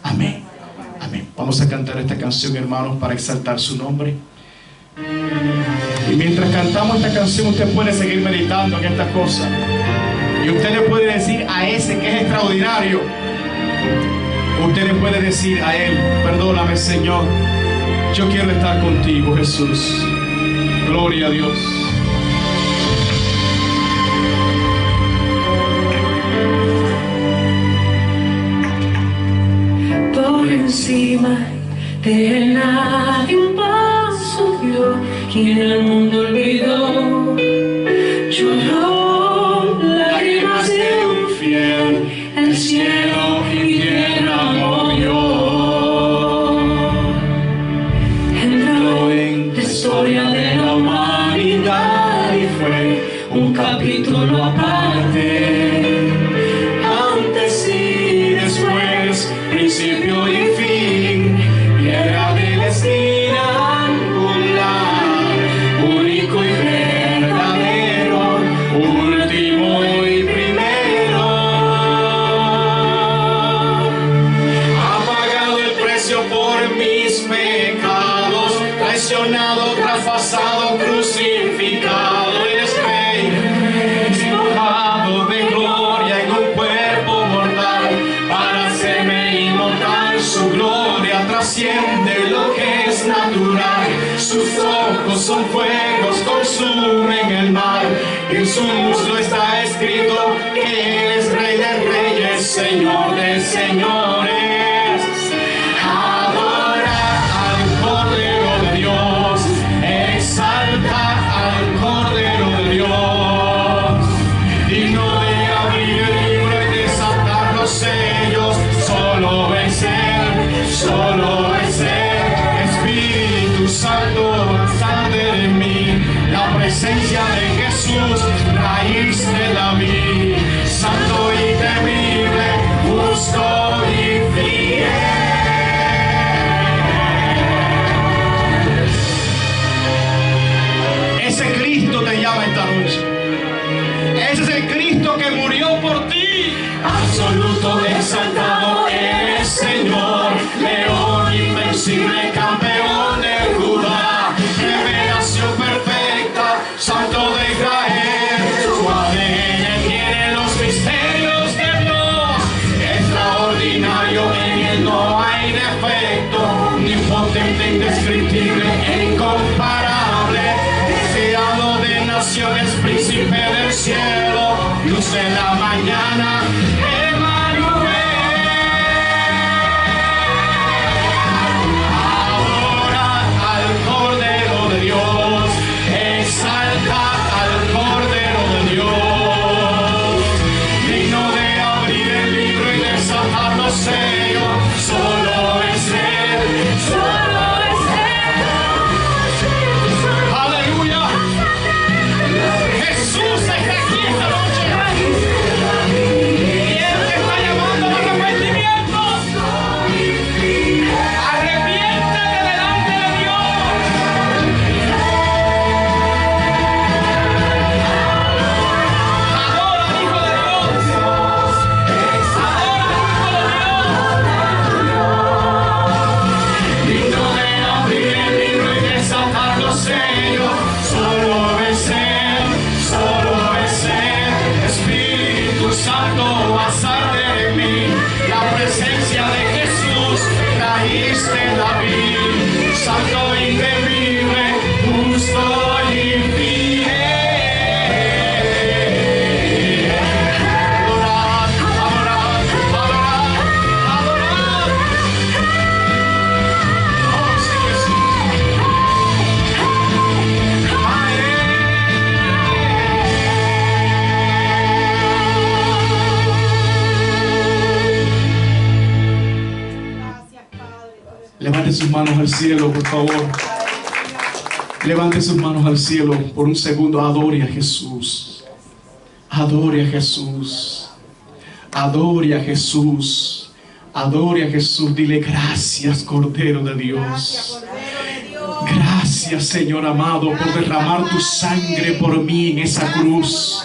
Amén. Amén. Vamos a cantar esta canción, hermanos, para exaltar su nombre. Y mientras cantamos esta canción, usted puede seguir meditando en estas cosas. Y usted le puede decir a ese que es extraordinario, usted le puede decir a Él: perdóname, Señor, yo quiero estar contigo, Jesús. Gloria a Dios. Por encima de nadie un paso dio, quien el mundo olvidó. Lloró lágrimas de un fiel, el cielo y tierra movió. Entró en la historia de la humanidad y fue un capítulo aparte. Antes y después, principio y fin, piedra de la esquina angular, único y verdadero, último y primero. Ha pagado el precio por mis pecados, traicionado, traspasado, crucificado. Eres rey, despojado de gloria en un cuerpo mortal, para hacerme inmortal. Su gloria trasciende lo que es natural, sus ojos son fuegos, consumen el mal. En su muslo está escrito que Él es Rey de Reyes, Señor de Señores. Adora al Cordero de Dios, exalta al Cordero de Dios. Digno de abrir el libro y desatar los sellos, solo es Él, solo es Él. Espíritu Santo, sal de mí, la presencia de Jesús, raíz de David, santo y temible, justo y fiel. Ese Cristo te llama esta noche. Ese es el Cristo que murió por ti. Absoluto, exaltado eres, Señor, león invencible, campeón de Judá, revelación perfecta, santo de Israel. Su ADN tiene los misterios de Dios, extraordinario, en él no hay defecto, omnipotente, indescriptible, incomparable, deseado de naciones, príncipe del cielo, luz de la mañana, Emmanuel. Adora al Cordero de Dios, exalta al Cordero de Dios, digno de abrir el libro y desatar los sellos, solo es Él, solo es Él. Aleluya. Jesús está aquí esta noche. Y Él te está llamando al arrepentimiento. Arrepiéntete delante de Dios. Adora al Hijo de Dios. Adora al Hijo de Dios. Digno de abrir el libro y desatar los sellos, solo es Él, solo es Él. Espíritu Santo, pasar de mí, la presencia de Jesús, raíz de David, santo y temible, justo y fiel. Adorad, adorad, adorad, adorad. Oh, sí, Jesús. A Gracias, Padre. Levante sus manos al cielo, por favor. Levante sus manos al cielo por un segundo. Adore a Jesús. Adore a Jesús. Adore a Jesús. Adore a Jesús. Dile gracias, Cordero de Gracias, Dios. Cordero de Dios. Gracias, Señor amado, por derramar tu sangre por mí en esa cruz.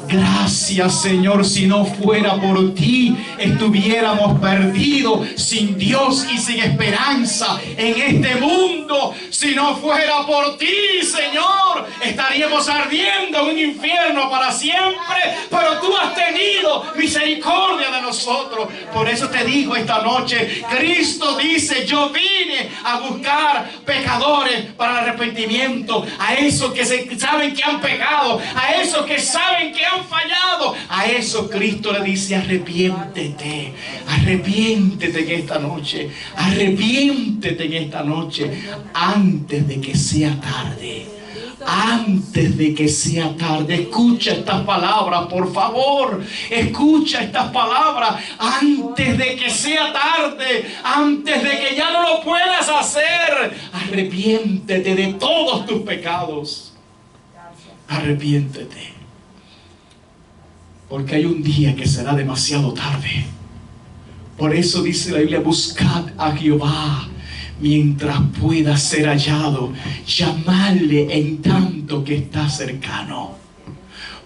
Gracias, Señor, si no fuera por ti, estuviéramos perdidos, sin Dios y sin esperanza en este mundo. Si no fuera por ti, Señor, estaríamos ardiendo en un infierno para siempre. Pero tú has tenido misericordia de nosotros. Por eso te digo esta noche, Cristo dice, yo vine a buscar pecadores para el arrepentimiento. A esos que saben que han pecado, a esos que saben que han fallado, a eso Cristo le dice, arrepiéntete, arrepiéntete en esta noche, arrepiéntete en esta noche, antes de que sea tarde, antes de que sea tarde. Escucha estas palabras, por favor, escucha estas palabras, antes de que sea tarde, antes de que ya no lo puedas hacer, arrepiéntete de todos tus pecados, arrepiéntete. Porque hay un día que será demasiado tarde. Por eso dice la Biblia, buscad a Jehová mientras pueda ser hallado, llamadle en tanto que está cercano.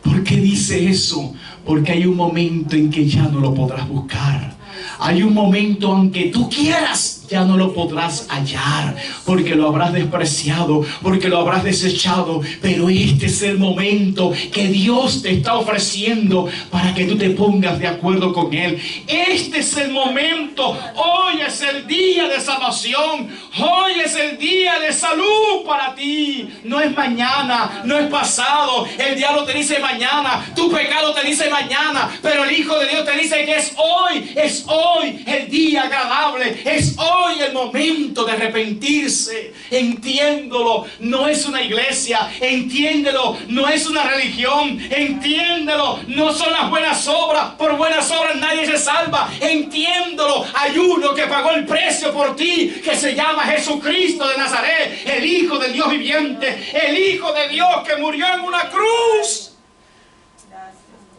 ¿Por qué dice eso? Porque hay un momento en que ya no lo podrás buscar. Hay un momento aunque tú quieras, ya no lo podrás hallar, porque lo habrás despreciado, porque lo habrás desechado. Pero este es el momento que Dios te está ofreciendo para que tú te pongas de acuerdo con Él. Este es el momento. Hoy es el día de salvación. Hoy es el día de salud para ti. No es mañana, no es pasado. El diablo te dice mañana, tu pecado te dice mañana, pero el Hijo de Dios te dice que es hoy el día agradable, es hoy el momento de arrepentirse. Entiéndelo, no es una iglesia, entiéndelo, no es una religión, entiéndelo, no son las buenas obras. Por buenas obras nadie se salva. Entiéndelo, hay uno que pagó el precio por ti, que se llama Jesucristo de Nazaret, el Hijo del Dios viviente, el Hijo de Dios que murió en una cruz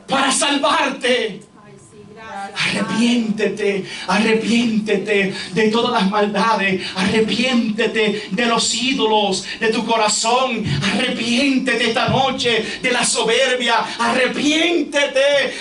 para salvarte. Arrepiéntete de todas las maldades, arrepiéntete de los ídolos de tu corazón, arrepiéntete esta noche de la soberbia, arrepiéntete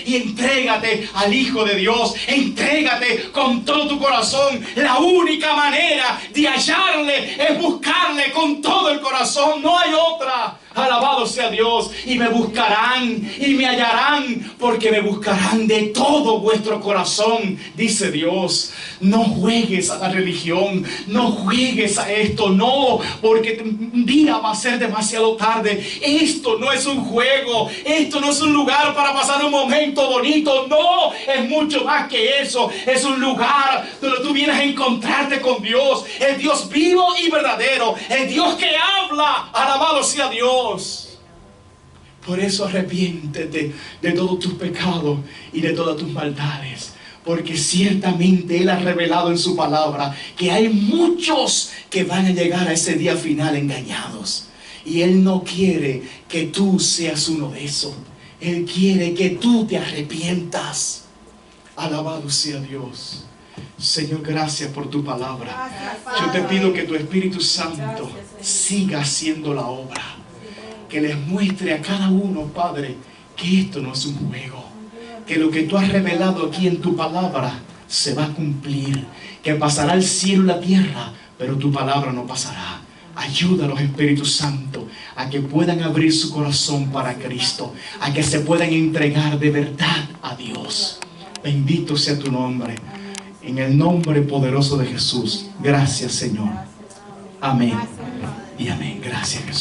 y entrégate al Hijo de Dios, entrégate con todo tu corazón. La única manera de hallarle es buscarle con todo el corazón, no hay otra. Alabado sea Dios. Y me buscarán y me hallarán, porque me buscarán de todo vuestro corazón, dice Dios. No juegues a la religión, no juegues a esto, no, porque un día va a ser demasiado tarde. Esto no es un juego, esto no es un lugar para pasar un momento bonito, no, es mucho más que eso. Es un lugar donde tú vienes a encontrarte con Dios, el Dios vivo y verdadero, el Dios que habla. Alabado sea Dios. Por eso arrepiéntete de todos tus pecados y de todas tus maldades, porque ciertamente Él ha revelado en su palabra que hay muchos que van a llegar a ese día final engañados, y Él no quiere que tú seas uno de esos. Él quiere que tú te arrepientas. Alabado sea Dios. Señor, gracias por tu palabra. Yo te pido que tu Espíritu Santo siga haciendo la obra, que les muestre a cada uno, Padre, que esto no es un juego, que lo que tú has revelado aquí en tu palabra se va a cumplir, que pasará el cielo y la tierra, pero tu palabra no pasará. Ayúdalos, Espíritu Santo, a que puedan abrir su corazón para Cristo, a que se puedan entregar de verdad a Dios. Bendito sea tu nombre. En el nombre poderoso de Jesús. Gracias, Señor. Amén y amén. Gracias, Jesús.